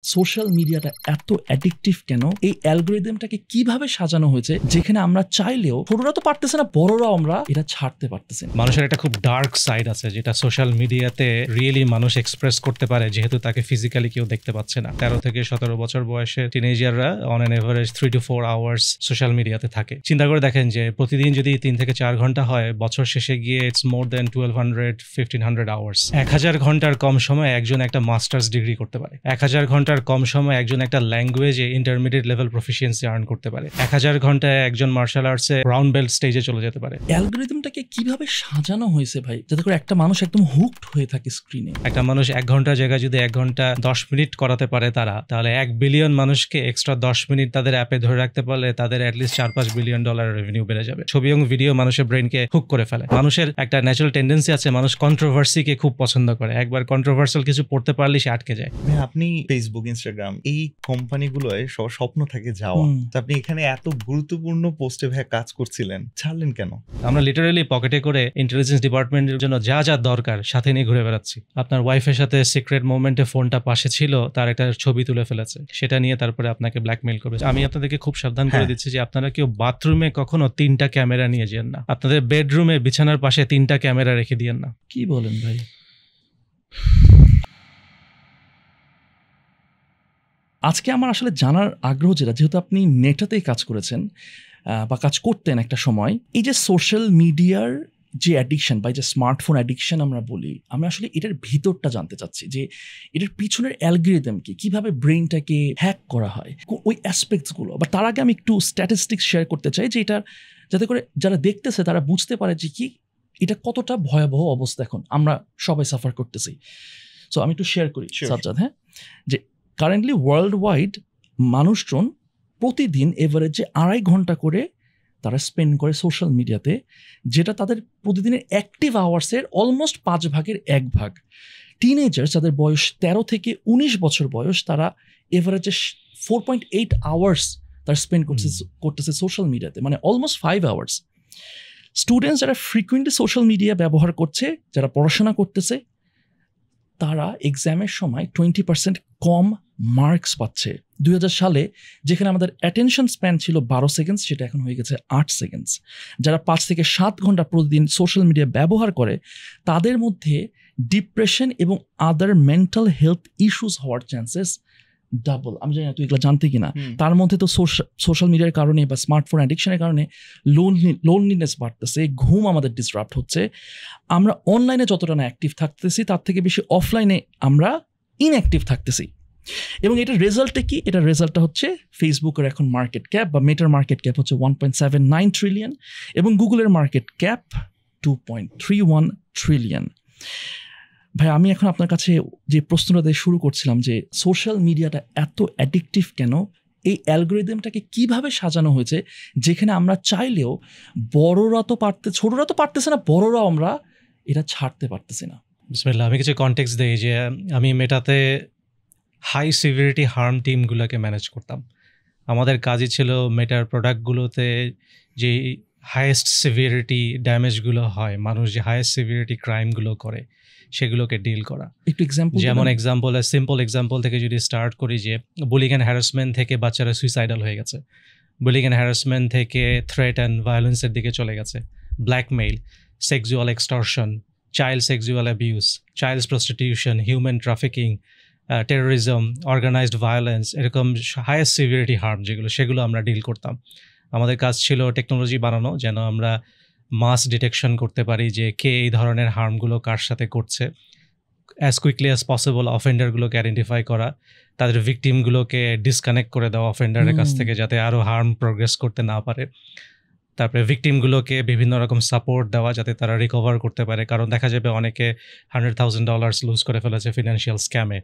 Social মিডিয়াটা এত addictive কেন, এই অ্যালগোরিদমটাকে কিভাবে সাজানো হয়েছে যেখানে আমরা চাইলেও ছোটরা তো পারতেছে না, বড়রাও আমরা এটা ছাড়তে পারতেছি না। মানুষের একটা খুব ডার্ক সাইড আছে যেটা সোশ্যাল মিডিয়াতে রিয়েলি মানুষ এক্সপ্রেস করতে পারে, যেহেতু তাকে ফিজিক্যালি কেউ দেখতে পাচ্ছে না। 13 থেকে 17 বছর বয়সে টিনেজাররা on an average 3 to 4 hours social মিডিয়াতে থাকে। চিন্তা করে দেখেন যে প্রতিদিন যদি 3 থেকে 4 ঘন্টা হয়, বছর শেষে গিয়ে ইটস মোর দেন 1200-1500 আওয়ার্স। 1000 ঘন্টার কম সময় একজন একটা মাস্টার্স ডিগ্রি করতে পারে। 1000 ঘন্টার কম সময় একজন একটা ল্যাঙ্গুয়েজে ইন্টারমিডিয়েট লেভেল প্রফিসিয়েন্সি আর্ন করতে পারে। 1000 ঘন্টায় একজন মার্শাল আর্টসে ব্রাউন বেল্ট স্টেজে চলে যেতে পারে। অ্যালগোরিদমটাকে কিভাবে সাজানো হয়েছে ভাই, যাতে করে একটা মানুষ একদম হুকড হয়ে থাকে স্ক্রিনে। একটা মানুষ 1 ঘন্টার জায়গায় যদি 1 ঘন্টা 10 মিনিট করাতে পারে তাহলে 1 বিলিয়ন মানুষকে এক্সট্রা 10 মিনিট তাদের অ্যাপে ধরে রাখতে পারলে তাদের অ্যাটলিস্ট $4-5 বিলিয়ন রেভিনিউ বেড়ে যাবে। ছবি এবং ভিডিও মানুষের ব্রেনকে হুক করে ফেলে। মানুষের একটা ন্যাচারাল টেন্ডেন্সি আছে, মানুষ কন্ট্রোভার্সিকে খুব পছন্দ করে। একবার কন্ট্রোভার্সাল কিছু পড়তে পারলে সে আটকে যায়। আপনি ফেসবুক, ইনস্টাগ্রাম এই কোম্পানিগুলোয় সবার স্বপ্ন থাকে যাওয়া, আপনি এখানে এত গুরুত্বপূর্ণ পোস্টে ভাই কাজ করছিলেন, ছাড়লেন কেন? আমরা লিটারালি পকেটে করে ইন্টেলিজেন্স ডিপার্টমেন্টের জন্য যা যা দরকার সাথে নিয়ে ঘুরে বেড়াচ্ছি। আপনার ওয়াইফের সাথে সিক্রেট মোমেন্টে ফোনটা পাশে ছিল, তার একটা ছবি তুলে ফেলেছে, সেটা নিয়ে তারপরে আপনাকে ব্ল্যাকমেইল করবে। আমি আপনাদেরকে খুব সাবধান করে দিচ্ছি যে আপনারা কেউ বাথরুমে কখনো 3টা ক্যামেরা নিয়ে যান না। আপনাদের বেডরুমে বিছানার পাশে 3টা ক্যামেরা রেখে দিয়েন না। কি বলেন ভাই? আজকে আমার আসলে জানার আগ্রহ যেহেতু আপনি নেটাতেই কাজ করেছেন বা কাজ করতেন একটা সময়, এই যে সোশ্যাল মিডিয়ার যে অ্যাডিকশন বা যে স্মার্টফোন অ্যাডিকশন আমরা বলি, আমরা আসলে এটার ভিতরটা জানতে চাচ্ছি যে এটার পিছনের অ্যালগরিদম কি, কিভাবে ব্রেইনটাকে হ্যাক করা হয়, ওই অ্যাসপেক্টসগুলো। বা তার আগে আমি একটু স্ট্যাটিস্টিক্স শেয়ার করতে চাই যে এটা যাতে করে যারা দেখতেছে তারা বুঝতে পারে যে কি এটা কতটা ভয়াবহ অবস্থা এখন আমরা সবাই সাফার করতেছি। সো আমি একটু শেয়ার করি সাজ্জাদ। হ্যাঁ, যে কারেন্টলি ওয়ার্ল্ড ওয়াইড মানুষজন প্রতিদিন এভারেজে 2.5 ঘন্টা করে তারা স্পেন্ড করে সোশ্যাল মিডিয়াতে, যেটা তাদের প্রতিদিনের অ্যাক্টিভ আওয়ার্সের অলমোস্ট 5 ভাগের 1 ভাগ। টিনেজার্স যাদের বয়স 13 থেকে 19 বছর বয়স, তারা এভারেজে 4.8 আওয়ার্স তারা স্পেন্ড করতেছে সোশ্যাল মিডিয়াতে, মানে অলমোস্ট 5 আওয়ার্স। স্টুডেন্টস যারা ফ্রিকুয়েন্টলি সোশ্যাল মিডিয়া ব্যবহার করছে, যারা পড়াশোনা করতেছে, তারা এক্সামের সময় 20% কম মার্কস পাচ্ছে। 2000 সালে যেখানে আমাদের অ্যাটেনশন স্প্যান ছিল 12 সেকেন্ডস, সেটা এখন হয়ে গেছে 8 সেকেন্ডস। যারা 5 থেকে 7 ঘন্টা প্রতিদিন সোশ্যাল মিডিয়া ব্যবহার করে, তাদের মধ্যে ডিপ্রেশন এবং আদার মেন্টাল হেলথ ইস্যুস হওয়ার চান্সেস ডাবল। আমি জানি না তুই এগুলো জানতে কিনা। তার মধ্যে তো সোশ্যাল মিডিয়ার কারণে বা স্মার্টফোন অ্যাডিকশনের কারণে লোনলিনেস বাড়তেছে, ঘুম আমাদের ডিসরাপ্ট হচ্ছে। আমরা অনলাইনে যতটা না অ্যাক্টিভ থাকতেছি, তার থেকে বেশি অফলাইনে আমরা ইনঅ্যাক্টিভ থাকতেছি। এবং এটার রেজাল্টে কি? এটার রেজাল্টটা হচ্ছে ফেসবুকের এখন মার্কেট ক্যাপ বা মেটার মার্কেট ক্যাপ হচ্ছে 1.79 ট্রিলিয়ন এবং গুগলের মার্কেট ক্যাপ 2.31 ট্রিলিয়ন। ভাই, আমি এখন আপনার কাছে যে প্রশ্নটা দিয়ে শুরু করছিলাম যে সোশ্যাল মিডিয়াটা এত অ্যাডিকটিভ কেন, এই অ্যালগোরিদমটাকে কিভাবে সাজানো হয়েছে যেখানে আমরা চাইলেও ছোটরা তো পারতেছে না, বড়রাও আমরা এটা ছাড়তে পারতেছি না। বিসমিল্লাহ, আমি কিছু কনটেক্সট দিই যে আমি মেটাতে হাই সিভিরিটি হার্ম টিমগুলোকে ম্যানেজ করতাম। আমাদের কাজই ছিল মেটার প্রোডাক্টগুলোতে যে হাইয়েস্ট সিভিরিটি ড্যামেজগুলো হয়, মানুষ যে হাইয়েস্ট সিভিরিটি ক্রাইমগুলো করে, সেগুলোকে ডিল করা। একটু এক্সাম্পল, যেমন সিম্পল এক্সাম্পল থেকে যদি স্টার্ট করি, যে বুলিং অ্যান্ড হ্যারাসমেন্ট থেকে বাচ্চারা সুইসাইডাল হয়ে গেছে, বুলিং অ্যান্ড হ্যারাসমেন্ট থেকে থ্রেট অ্যান্ড ভায়োলেন্সের দিকে চলে গেছে, blackmail, sexual extortion, child sexual abuse, child prostitution, human trafficking, terrorism, organised violence, এরকম হাইয়েস্ট সিভিরিটি হার্ম সেগুলো আমরা ডিল করতাম। আমাদের কাজ ছিল টেকনোলজি বানানো যেন আমরা মাস ডিটেকশন করতে পারি যে কে এই ধরনের হার্মগুলো কার সাথে করছে, অ্যাজ কুইকলি অ্যাজ পসিবল অফেন্ডারগুলোকে আইডেন্টিফাই করা, তাদের ভিকটিমগুলোকে ডিসকানেক্ট করে দেওয়া অফেন্ডারের কাছ থেকে, যাতে আরও হার্ম প্রোগ্রেস করতে না পারে। তারপরে ভিকটিমগুলোকে বিভিন্ন রকম সাপোর্ট দেওয়া যাতে তারা রিকভার করতে পারে, কারণ দেখা যাবে অনেকে $100,000 লুজ করে ফেলেছে ফিনান্সিয়াল স্ক্যামে।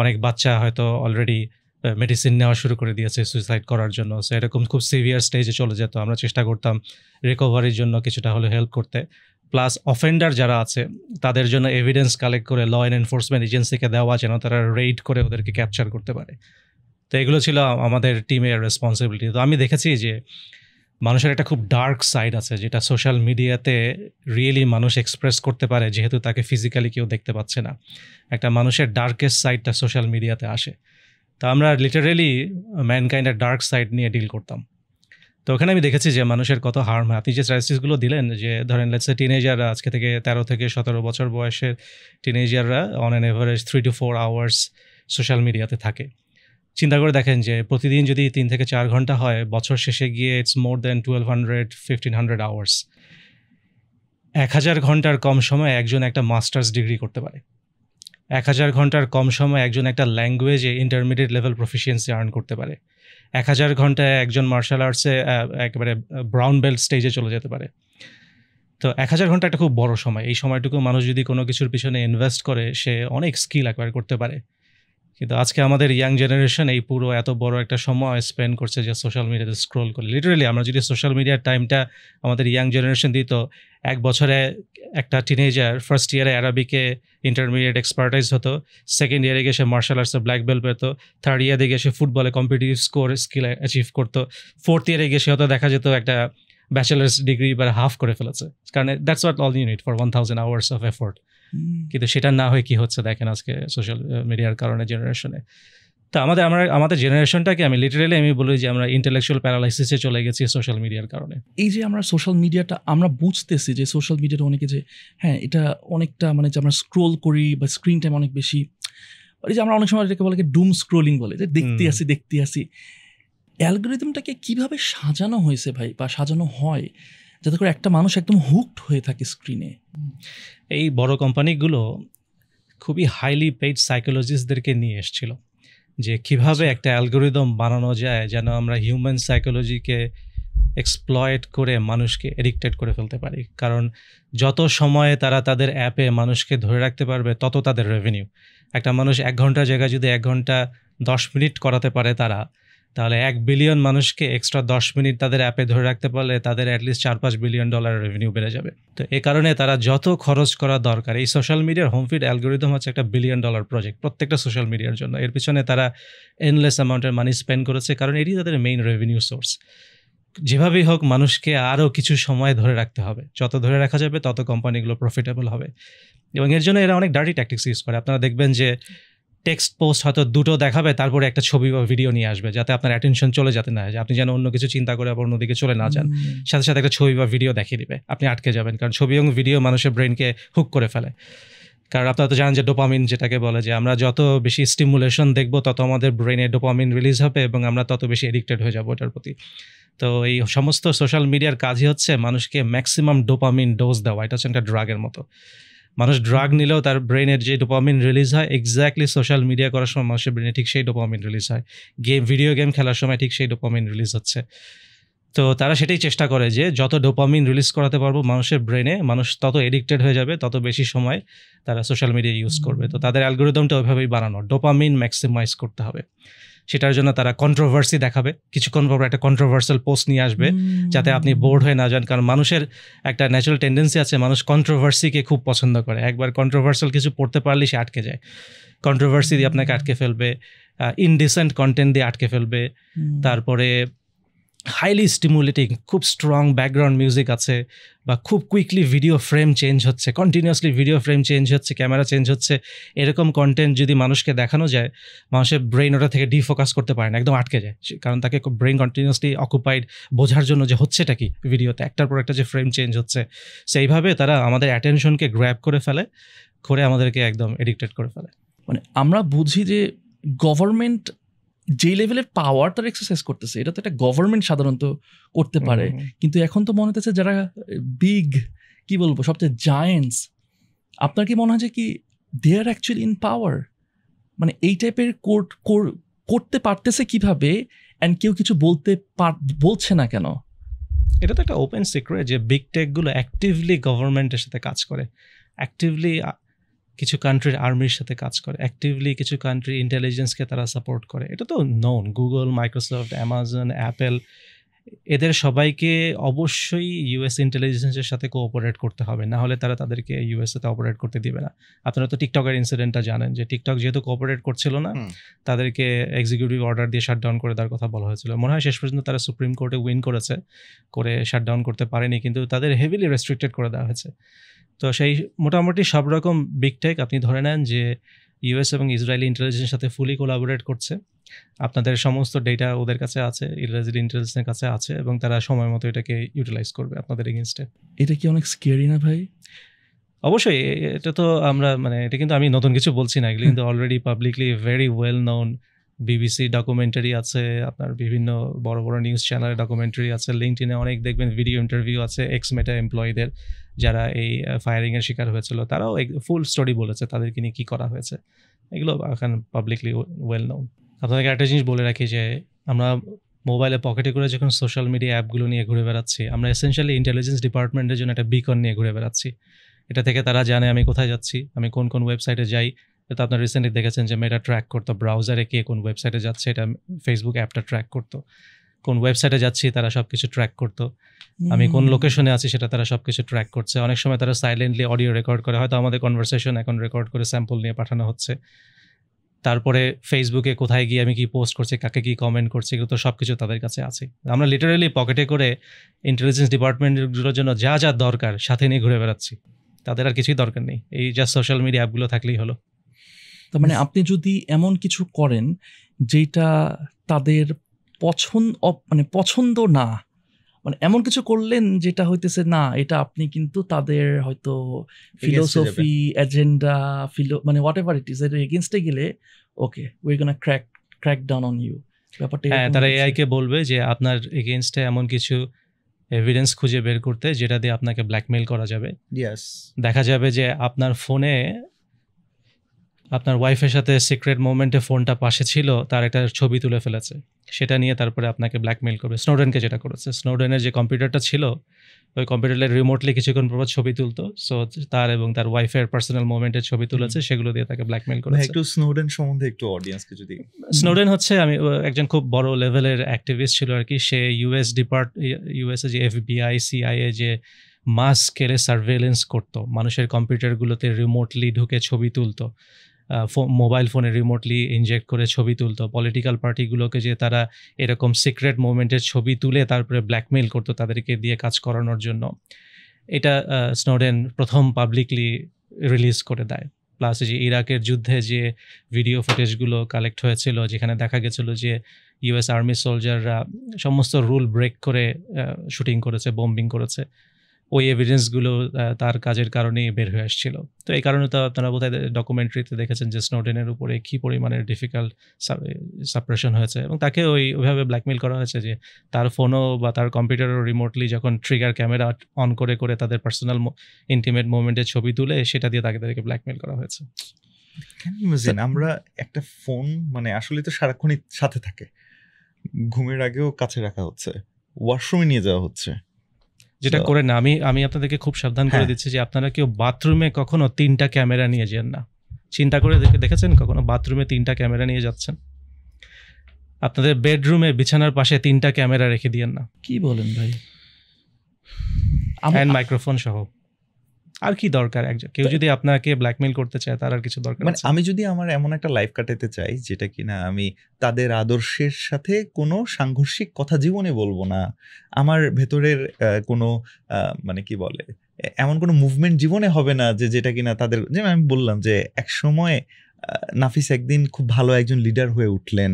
অনেক বাচ্চা হয়তো অলরেডি মেডিসিন নেওয়া শুরু করে দিয়েছে সুইসাইড করার জন্য। সো এরকম খুব সিভিয়ার স্টেজে চলে যেত। আমরা চেষ্টা করতাম রিকভারির জন্য কিছুটা হলে হেল্প করতে, প্লাস অফেন্ডার যারা আছে তাদের জন্য এভিডেন্স কালেক্ট করে ল এনফোর্সমেন্ট এজেন্সিকে দেওয়া যেন তারা রেইড করে ওদেরকে ক্যাপচার করতে পারে। তো এগুলো ছিল আমাদের টিমের রেসপন্সিবিলিটি। তো আমি দেখেছি যে মানুষের একটা খুব ডার্ক সাইড আছে যেটা সোশ্যাল মিডিয়াতে রিয়েলি মানুষ এক্সপ্রেস করতে পারে, যেহেতু তাকে ফিজিক্যালি কেউ দেখতে পাচ্ছে না। একটা মানুষের ডার্কেস্ট সাইডটা সোশ্যাল মিডিয়াতে আসে। তো আমরা লিটারেলি ম্যানকাইন্ডের ডার্ক সাইড নিয়ে ডিল করতাম। তো ওখানে আমি দেখেছি যে মানুষের কত হার্ম হয়। আপনি যে স্ট্যাটিস্টিক্সগুলো দিলেন যে ধরেন লেটস সে টিনেজাররা আজকে থেকে 13 থেকে 17 বছর বয়সের টিনেজাররা on an average 3 to 4 hours social মিডিয়াতে থাকে। চিন্তা করে দেখেন যে প্রতিদিন যদি 3 থেকে 4 ঘন্টা হয়, বছর শেষে গিয়ে ইটস মোর দ্যান 1200-1500 আওয়ার্স। 1000 ঘন্টার কম সময়ে একজন একটা মাস্টার্স ডিগ্রি করতে পারে। 1000 ঘন্টার কম সময়ে একজন একটা ল্যাঙ্গুয়েজে ইন্টারমিডিয়েট লেভেল প্রফিসিয়েন্সি আর্ন করতে পারে। 1000 ঘন্টায় একজন মার্শাল আর্টসে একেবারে ব্রাউন বেল্ট স্টেজে চলে যেতে পারে। তো 1000 ঘন্টা একটা খুব বড় সময়। এই সময়টুকু মানুষ যদি কোনো কিছুর পিছনে ইনভেস্ট করে, সে অনেক স্কিল অ্যাকোয়ার করতে পারে। কিন্তু আজকে আমাদের ইয়াং জেনারেশন এই পুরো এত বড় একটা সময় স্পেন্ড করছে যে সোশ্যাল মিডিয়াতে স্ক্রোল করে। লিটারেলি আমরা যদি সোশ্যাল মিডিয়ার টাইমটা আমাদের ইয়াং জেনারেশন দিত, 1 বছরে একটা টিনেজার ফার্স্ট ইয়ারে অ্যারাবিকে ইন্টারমিডিয়েট এক্সপার্টাইজ হতো, সেকেন্ড ইয়ারে গিয়ে সে মার্শাল আর্টসে ব্ল্যাক বেল্ট পেত, থার্ড ইয়ারে গিয়ে সে ফুটবলে কম্পিটিটিভ স্কিল অ্যাচিভ করতো, ফোর্থ ইয়ারে গিয়ে সে হয়তো দেখা যেত একটা ব্যাচেলার্স ডিগ্রি বা হাফ করে ফেলেছে। কারণ that's what all you need for 1000 hours of effort. কিন্তু সেটা না হয়ে কি হচ্ছে দেখেন আজকে সোশ্যাল মিডিয়ার কারণে জেনারেশনে। তো আমাদের জেনারেশনটাকে আমি বলি যে আমরা ইন্টেলেকচুয়াল প্যারালাইসিসে চলে গেছি সোশ্যাল মিডিয়ার কারণে। এই যে আমরা সোশ্যাল মিডিয়াটা আমরা বুঝতেছি যে সোশ্যাল মিডিয়াটা অনেকে যে হ্যাঁ এটা অনেকটা মানে যে আমরা স্ক্রোল করি বা স্ক্রিন টাইম অনেক বেশি, এই যে আমরা অনেক সময় এটাকে বলে ডুম স্ক্রোলিং বলে, যে দেখতে আসি। অ্যালগরিদমটাকে কিভাবে সাজানো হয়েছে ভাই, বা সাজানো হয় যাতে করে একটা মানুষ একদম হুকড হয়ে থাকে স্ক্রিনে? এই বড় কোম্পানিগুলো খুবই হাইলি পেইড সাইকোলজিস্টদেরকে নিয়ে এসেছিল যে কিভাবে একটা অ্যালগরিদম বানানো যায় যেন আমরা হিউম্যান সাইকোলজিকে এক্সপ্লয়েট করে মানুষকে এডিক্টেড করে ফেলতে পারি। কারণ যত সময়ে তারা তাদের অ্যাপে মানুষকে ধরে রাখতে পারবে, তত তাদের রেভিনিউ। একটা মানুষ 1 ঘন্টার জায়গায় যদি 1 ঘন্টা 10 মিনিট করাতে পারে তাহলে 1 বিলিয়ন মানুষকে এক্সট্রা 10 মিনিট তাদের অ্যাপে ধরে রাখতে পারলে তাদের অ্যাটলিস্ট $4-5 বিলিয়ন রেভিনিউ বেড়ে যাবে। তো এই কারণে তারা যত খরচ করা দরকার, এই সোশ্যাল মিডিয়ার হোম ফিড অ্যালগরিদম হচ্ছে একটা $1 বিলিয়ন প্রজেক্ট প্রত্যেকটা সোশ্যাল মিডিয়ার জন্য। এর পিছনে তারা এনলেস অ্যামাউন্টের মানি স্পেন্ড করেছে, কারণ এটি তাদের মেইন রেভিনিউ সোর্স। যেভাবেই হোক মানুষকে আরও কিছু সময় ধরে রাখতে হবে, যত ধরে রাখা যাবে তত কোম্পানিগুলো প্রফিটেবল হবে। এবং এর জন্য এরা অনেক ডার্টি ট্যাকটিক্স ইউজ করে। আপনারা দেখবেন যে টেক্সট পোস্ট হয়তো 2টো দেখাবে, তারপরে একটা ছবি বা ভিডিও নিয়ে আসবে যাতে আপনার অ্যাটেনশন চলে যেতে না হয়, যে আপনি যেন অন্য কিছু চিন্তা করে আবার অন্যদিকে চলে না যান। সাথে সাথে একটা ছবি বা ভিডিও দেখিয়ে দিবে, আপনি আটকে যাবেন, কারণ ছবি এবং ভিডিও মানুষের ব্রেনকে হুক করে ফেলে। কারণ আপনারা তো জানেন যে ডোপামিন যেটাকে বলে, যে আমরা যত বেশি স্টিমুলেশন দেখবো তত আমাদের ব্রেনে ডোপামিন রিলিজ হবে এবং আমরা তত বেশি এডিক্টেড হয়ে যাবো ওটার প্রতি। তো এই সমস্ত সোশ্যাল মিডিয়ার কাজই হচ্ছে মানুষকে ম্যাক্সিমাম ডোপামিন ডোজ দেওয়া। এটা হচ্ছে একটা ড্রাগের মতো। মানুষ ড্রাগ নিলেও তার ব্রেনের যে ডোপামিন রিলিজ হয়, এক্স্যাক্টলি সোশ্যাল মিডিয়া করার সময় মানুষের ব্রেনে ঠিক সেই ডোপামিন রিলিজ হয়। ভিডিও গেম খেলার সময় ঠিক সেই ডোপামিন রিলিজ হচ্ছে। তো তারা সেটাই চেষ্টা করে যে যত ডোপামিন রিলিজ করাতে পারবো মানুষের ব্রেনে, মানুষ তত এডিক্টেড হয়ে যাবে, তত বেশি সময় তারা সোশ্যাল মিডিয়া ইউজ করবে। তো তাদের অ্যালগরিদমটা ওইভাবেই বানানো, ডোপামিন ম্যাক্সিমাইজ করতে হবে। সেটার জন্য তারা কন্ট্রোভার্সি দেখাবে, কিছুক্ষণ পর একটা কন্ট্রোভার্সাল পোস্ট নিয়ে আসবে যাতে আপনি বোর্ড হয়ে না যান। কারণ মানুষের একটা ন্যাচারাল টেন্ডেন্সি আছে, মানুষ কন্ট্রোভার্সিকে খুব পছন্দ করে। একবার কন্ট্রোভার্সাল কিছু পড়তে পারলেই সে আটকে যায়। কন্ট্রোভার্সি দিয়ে আপনাকে আটকে ফেলবে, ইনডিসেন্ট কন্টেন্ট দিয়ে আটকে ফেলবে, তারপরে হাইলি স্টিমুলেটিং খুব স্ট্রং ব্যাকগ্রাউন্ড মিউজিক আছে, বা খুব কুইকলি ভিডিও ফ্রেম চেঞ্জ হচ্ছে, কন্টিনিউয়াসলি ভিডিও ফ্রেম চেঞ্জ হচ্ছে, ক্যামেরা চেঞ্জ হচ্ছে, এরকম কন্টেন্ট যদি মানুষকে দেখানো যায়, মানুষের ব্রেন ওটা থেকে ডিফোকাস করতে পারে না, একদম আটকে যায়। কারণ তাকে ব্রেন কন্টিনিউয়াসলি অকুপাইড বোঝার জন্য যে হচ্ছেটা কি ভিডিওতে, একটার পর একটা যে ফ্রেম চেঞ্জ হচ্ছে, সেইভাবে তারা আমাদের অ্যাটেনশনকে গ্র্যাব করে ফেলে, করে আমাদেরকে একদম এডিক্টেড করে ফেলে। মানে আমরা বুঝি যে গভর্নমেন্ট যে লেভেলের পাওয়ার তারা এক্সারসাইজ করতেছে, এটা তো একটা গভর্নমেন্ট সাধারণত করতে পারে, কিন্তু এখন তো মনে হচ্ছে যারা বিগ কি বলবো সবচেয়ে জায়েন্টস, আপনার কি মনে হয় যে কি দে আর অ্যাকচুয়ালি ইন পাওয়ার? মানে এই টাইপের করতে পারতেছে কিভাবে, অ্যান্ড কেউ কিছু বলছে না কেন? এটা তো একটা ওপেন সিক্রেট যে বিগ টেকগুলো অ্যাক্টিভলি গভর্নমেন্টের সাথে কাজ করে, অ্যাক্টিভলি কিছু কান্ট্রির আর্মির সাথে কাজ করে, অ্যাক্টিভলি কিছু কান্ট্রি ইন্টেলিজেন্সকে তারা সাপোর্ট করে। এটা তো known. Google, Microsoft, Amazon, Apple, এদের সবাইকে অবশ্যই ইউএস ইন্টেলিজেন্সের সাথে কোঅপারেট করতে হবে, না হলে তারা তাদেরকে ইউএসএতে অপারেট করতে দিবে না। আপনারা তো টিকটকের ইনসিডেন্টটা জানেন, যে টিকটক যেহেতু কোঅপারেট করছিল না, তাদেরকে এক্সিকিউটিভ অর্ডার দিয়ে শাটডাউন করে দেওয়ার কথা বলা হয়েছিল। মনে হয় শেষ পর্যন্ত তারা সুপ্রিম কোর্টে উইন করেছে, করে শাটডাউন করতে পারেনি, কিন্তু তাদের হেভিলি রেস্ট্রিক্টেড করে দেওয়া হয়েছে। তো সেই মোটামুটি সব রকম বিগ টেক আপনি ধরে নেন যে ইউএস এবং ইসরায়েলি ইন্টেলিজেন্সের সাথে ফুলি কোলাবোরেট করছে। আপনাদের সমস্ত ডেটা ওদের কাছে আছে, ইসরায়েলি ইন্টেলিজেন্সের কাছে আছে, এবং তারা সময় মতো এটাকে ইউটিলাইজ করবে আপনাদের এগেনস্টে। এটা কি অনেক স্কেরি না ভাই? অবশ্যই, এটা তো আমরা মানে এটা কিন্তু আমি নতুন কিছু বলছি না, এগুলো কিন্তু already publicly very well known. BBC documentary আছে, আপনার বিভিন্ন বড় বড় নিউজ চ্যানেলে ডকুমেন্টারি আছে, লিঙ্কডইনে অনেক দেখবেন ভিডিও ইন্টারভিউ আছে এক্স মেটা এমপ্লয়ীদের যারা এই ফায়ারিংয়ের শিকার হয়েছিল, তারাও ফুল স্টোরি বলেছে তাদেরকে নিয়ে কী করা হয়েছে। এগুলো এখন পাবলিকলি ওয়েল নোন। আপনাদেরকে একটা জিনিস বলে রাখি যে আমরা মোবাইলে পকেটে করে যখন সোশ্যাল মিডিয়া অ্যাপগুলো নিয়ে ঘুরে বেড়াচ্ছি, আমরা এসেনশিয়ালি ইন্টেলিজেন্স ডিপার্টমেন্টের জন্য একটা বিকন নিয়ে ঘুরে বেড়াচ্ছি। এটা থেকে তারা জানে আমি কোথায় যাচ্ছি, আমি কোন কোন ওয়েবসাইটে যাই। তো আপনার রিসেন্টলি দেখেছেন যে মেটা ট্র্যাক করতো ব্রাউজারে কে কোন ওয়েবসাইটে যাচ্ছে, এটা ফেসবুক অ্যাপটা ট্র্যাক করতো। কোন ওয়েবসাইটে যাচ্ছি তারা সব কিছু ট্র্যাক করতো, আমি কোন লোকেশনে আছি সেটা তারা সব কিছু ট্র্যাক করছে। অনেক সময় তারা সাইলেন্টলি অডিও রেকর্ড করে, হয়তো আমাদের কনভারসেশন এখন রেকর্ড করে স্যাম্পল নিয়ে পাঠানো হচ্ছে। তারপরে ফেসবুকে কোথায় গিয়ে আমি কি পোস্ট করছি, কাকে কি কমেন্ট করছি, এগুলো তো সব কিছু তাদের কাছে আছে। আমরা লিটারালি পকেটে করে ইন্টেলিজেন্স ডিপার্টমেন্টগুলোর জন্য যা যা দরকার সাথে নিয়ে ঘুরে বেড়াচ্ছি, তাদের আর কিছুই দরকার নেই, এই জাস্ট সোশ্যাল মিডিয়া অ্যাপগুলো থাকলেই হলো। তার মানে আপনি যদি এমন কিছু করেন যেটা তাদের পছন্দ না, মানে এমন কিছু করলেন যেটা হইতেছে না, এটা আপনি কিন্তু তাদের হয়তো ফিলোসফি, এজেন্ডা, মানে হোয়াট এভার ইট ইজ, এর এগেইনস্টে গেলে okay we gonna crack down on you ব্যাপারটা। হ্যাঁ, তারা এআইকে বলবে যে আপনার এগেইনস্টে এমন কিছু এভিডেন্স খুঁজে বের করতে যেটা দিয়ে আপনাকে ব্ল্যাকমেইল করা যাবে। দেখা যাবে যে আপনার ফোনে আপনার ওয়াইফের সাথে সিক্রেট মোমেন্টে ফোনটা পাশে ছিল, তার একটা ছবি তুলে ফেলেছে, সেটা নিয়ে তারপরে আপনাকে ব্ল্যাকমেইল করবে। স্নোডেনকে যেটা করেছে, স্নোডেনের যে কম্পিউটারটা ছিল ওই কম্পিউটারে রিমোটলি কিছুক্ষণ পর ছবি তুলতো, সো তার এবং তার ওয়াইফের পার্সোনাল মোমেন্টের ছবি তুলেছে, সেগুলো দিয়ে তাকে ব্ল্যাকমেইল করেছে। একটু স্নোডেন সম্বন্ধে একটু অডিয়েন্সকে যদি। স্নোডেন হচ্ছে একজন খুব বড় লেভেলের অ্যাক্টিভিস্ট ছিল আর কি। সে ইউএসএ যে এফবিআই, সিআইএ যে মাস স্কেলে সার্ভেলেন্স করতো, মানুষের কম্পিউটারগুলোতে রিমোটলি ঢুকে ছবি তুলতো, মোবাইল ফোনে রিমোটলি ইনজেক্ট করে ছবি তুলতো, পলিটিক্যাল পার্টিগুলোকে যে তারা এরকম সিক্রেট মোমেন্টের ছবি তুলে তারপরে ব্ল্যাকমেইল করতো তাদেরকে দিয়ে কাজ করানোর জন্য। এটা স্নোডেন প্রথম পাবলিকলি রিলিজ করে দেয়। প্লাস যে ইরাকের যুদ্ধে যে ভিডিও ফুটেজগুলো কালেক্ট হয়েছিল, যেখানে দেখা গেছিলো যে ইউএস আর্মি সোলজাররা সমস্ত রুল ব্রেক করে শুটিং করেছে, বম্বিং করেছে, ওই এভিডেন্সগুলো তার কাজের কারণেই বের হয়ে আসছিল। তো এই কারণে তো আপনারা বোধহয় ডকুমেন্টারিতে দেখেছেন যে স্নোডেনের উপরে কী পরিমাণের ডিফিকাল্ট সাপ্রেশন হয়েছে, এবং তাকে ওইভাবে ব্ল্যাকমেইল করা হয়েছে যে তার ফোনও বা তার কম্পিউটারও রিমোটলি যখন ট্রিগার ক্যামেরা অন করে করে তাদের পার্সোনাল ইন্টিমেট মোমেন্টের ছবি তুলে সেটা দিয়ে তাদেরকে ব্ল্যাকমেইল করা হয়েছে। আমরা একটা ফোন মানে আসলে তো সারাক্ষণই সাথে থাকে, ঘুমের আগেও কাছে রাখা হচ্ছে, ওয়াশরুমে নিয়ে যাওয়া হচ্ছে, যেটা করে না। আমি আপনাদেরকে খুব সাবধান করে দিচ্ছি যে আপনারা কেউ বাথরুমে কখনো 3টা ক্যামেরা নিয়ে যান না। চিন্তা করে দেখেছেন কখনো বাথরুমে 3টা ক্যামেরা নিয়ে যাচ্ছেন? আপনাদের বেডরুমে বিছানার পাশে 3টা ক্যামেরা রেখে দিয়েন না। কি বলেন ভাই? হ্যান্ড মাইক্রোফোন সহ। আর কি দরকার? কেউ যদি আপনাকে ব্ল্যাকমেইল করতে চায় তার আর কিছু দরকার মানে আমি যদি আমার এমন একটা লাইফ কাটাতে চাই যেটা কিনা আমি তাদের আদর্শের সাথে কোনো সাংঘর্ষিক কথা জীবনে বলবো না, আমার ভেতরের কোনো মানে কি বলে এমন কোনো মুভমেন্ট জীবনে হবে না যেটা কিনা তাদের, যেমন আমি বললাম যে এক সময় নাফিস একদিন খুব ভালো একজন লিডার হয়ে উঠলেন,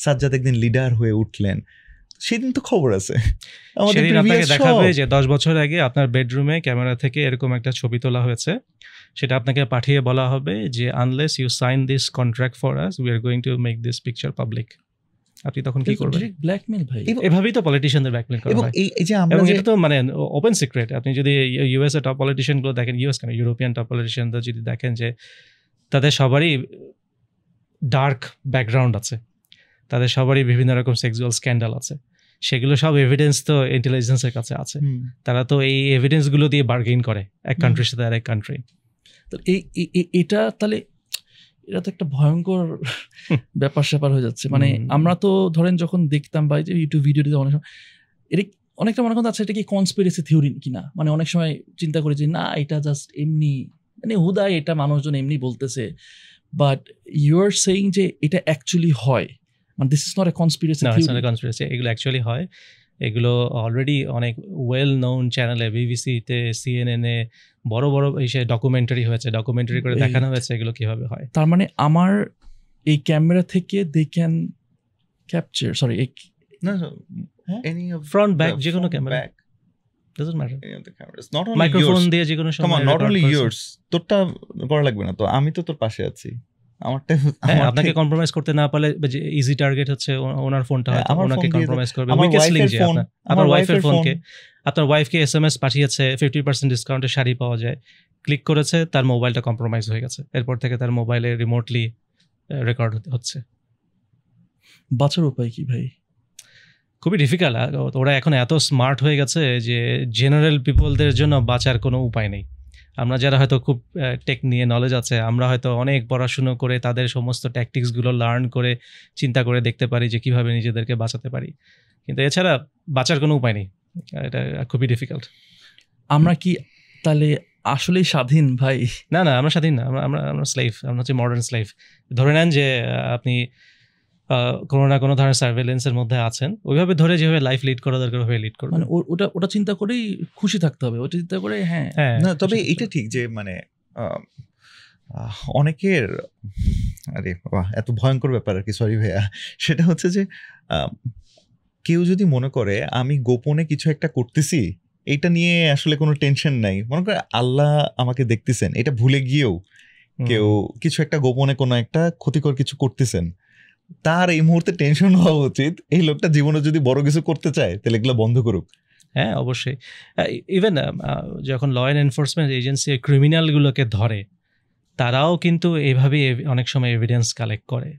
সাজ্জাদ একদিন লিডার হয়ে উঠলেন, সেদিন তো খবর আছে। সেদিন আপনাকে দেখাবে যে 10 বছর আগে আপনার বেডরুমে ক্যামেরা থেকে এরকম একটা ছবি তোলা হয়েছে, সেটা আপনাকে পাঠিয়ে বলা হবে যে unless you sign this contract for us we are going to make this picture public. আপনি তখন কি করবেন? ব্ল্যাকমেইল ভাই, এভাবেই তো পলিটিশিয়ানদের ব্ল্যাকমেইল করা হয়, এবং এটা তো মানে ওপেন সিক্রেট। আপনি যদি ইউএস এর টপ পলিটিশিয়ানগুলো দেখেন, ইউএস কেন ইউরোপিয়ান টপ পলিটিশিয়ানদের যদি দেখেন, যে তাদের সবারই ডার্ক ব্যাকগ্রাউন্ড আছে, তাদের সবারই বিভিন্ন রকম সেক্সুয়াল স্ক্যান্ডাল আছে, সেগুলো সব এভিডেন্স তো ইন্টেলিজেন্সের কাছে আছে। তারা তো এই এভিডেন্সগুলো দিয়ে বার্গেইন করে এক কান্ট্রির সাথে আরেক কান্ট্রি। তো এটা তাহলে এটা তো একটা ভয়ঙ্কর ব্যাপার স্যাপার হয়ে যাচ্ছে। মানে আমরা তো ধরেন যখন দেখতাম বা ইউটিউব ভিডিও দিতে অনেক সময় এটা অনেকটা মনে করতে আছে এটা কি কনস্পিরেসি থিওরি কিনা, মানে অনেক সময় চিন্তা করি যে না এটা জাস্ট এমনি, মানে হুদায় এটা মানুষজন এমনি বলতেছে, বাট ইউ আর সেইং যে এটা অ্যাকচুয়ালি হয়, মানে this is not a conspiracy theory. Conspiracy, এগুলো অ্যাকচুয়ালি হয়, এগুলো অলরেডি অনেক ওয়েল নোন চ্যানেলে, বিবিসিতে, সিএনএনে বড় বড় এসে ডকুমেন্টারি হয়েছে, ডকুমেন্টারি করে দেখানো হয়েছে এগুলো কিভাবে হয়। তার মানে আমার এই ক্যামেরা থেকে they can capture, sorry No, any of front back the যে কোনো front, camera, back, doesn't matter, any of the cameras. Not only microphone yours. দিয়ে যে কোনো Come on, সময় not record only করেছে। yours. তোরটা করা লাগবে না তো, আমি তো তোর পাশে আছি। আমারটা হ্যাঁ, আপনাকে কম্প্রোমাইজ করতে না পারলে যে ইজি টার্গেট হচ্ছে ওনার ফোনটা, হয়তো আমার ওনাকে ফোন দিয়ে কম্প্রোমাইজ করবে। আমার উইকেস্ট লিংক ওয়াইফের যে ফোন, আপনার ওয়াইফের ফোন। ফোনকে, আপনার ওয়াইফকে এসএমএস পাঠিয়েছে 50% ডিসকাউন্টে শাড়ি পাওয়া যায়, ক্লিক করেছে, তার মোবাইলটা কম্প্রোমাইজ হয়ে গেছে, এরপর থেকে তার মোবাইলে রিমোটলি রেকর্ড হচ্ছে। বাঁচার উপায় কি ভাই? খুবই ডিফিকাল্ট। ওরা এখন এত স্মার্ট হয়ে গেছে যে জেনারেল পিপলদের জন্য বাঁচার কোনো উপায় নেই। আমরা যারা হয়তো খুব টেক নিয়ে নলেজ আছে, আমরা হয়তো অনেক পড়াশুনো করে তাদের সমস্ত ট্যাকটিক্সগুলো লার্ন করে চিন্তা করে দেখতে পারি যে কিভাবে নিজেদেরকে বাঁচাতে পারি, কিন্তু এছাড়া বাঁচার কোনো উপায় নেই। এটা খুবই ডিফিকাল্ট। আমরা কি তাহলে আসলেই স্বাধীন ভাই? না, আমরা স্বাধীন না, আমরা স্লেভ, আমরা হচ্ছে মডার্ন স্লেভ। ধরে নেন যে আপনি কোনো না কোনো ধরনের সার্ভেলেন্সের মধ্যে আছেন, ওইভাবে ধরে যেভাবে লাইফ লিড করা দরকার ওইভাবে লিড করবেন। মানে ওটা চিন্তা করেই খুশি থাকতে হবে, ওটা চিন্তা করে। হ্যাঁ, না, তবে এটা ঠিক যে মানে অনেকের, আরে বাহ, এত ভয়ঙ্কর ব্যাপার আর কি, সরি ভাইয়া, সেটা হচ্ছে যে কেউ যদি মনে করে আমি গোপনে কিছু একটা করতেছি, এটা নিয়ে আসলে কোনো টেনশন নাই, মনে করে আল্লাহ আমাকে দেখতেছেন, এটা ভুলে গিয়েও কেউ কিছু একটা গোপনে কোনো একটা ক্ষতিকর কিছু করতেছেন, তার এই মুহূর্তে টেনশন হওয়া উচিত এই লোকটা জীবনে যদি বড় কিছু করতে চায় তাহলে এগুলো বন্ধ করুক। হ্যাঁ, অবশ্যই। ইভেন যখন ল অ্যান্ড এনফোর্সমেন্ট এজেন্সি ক্রিমিনালগুলোকে ধরে, তারাও কিন্তু এইভাবেই অনেক সময় এভিডেন্স কালেক্ট করে।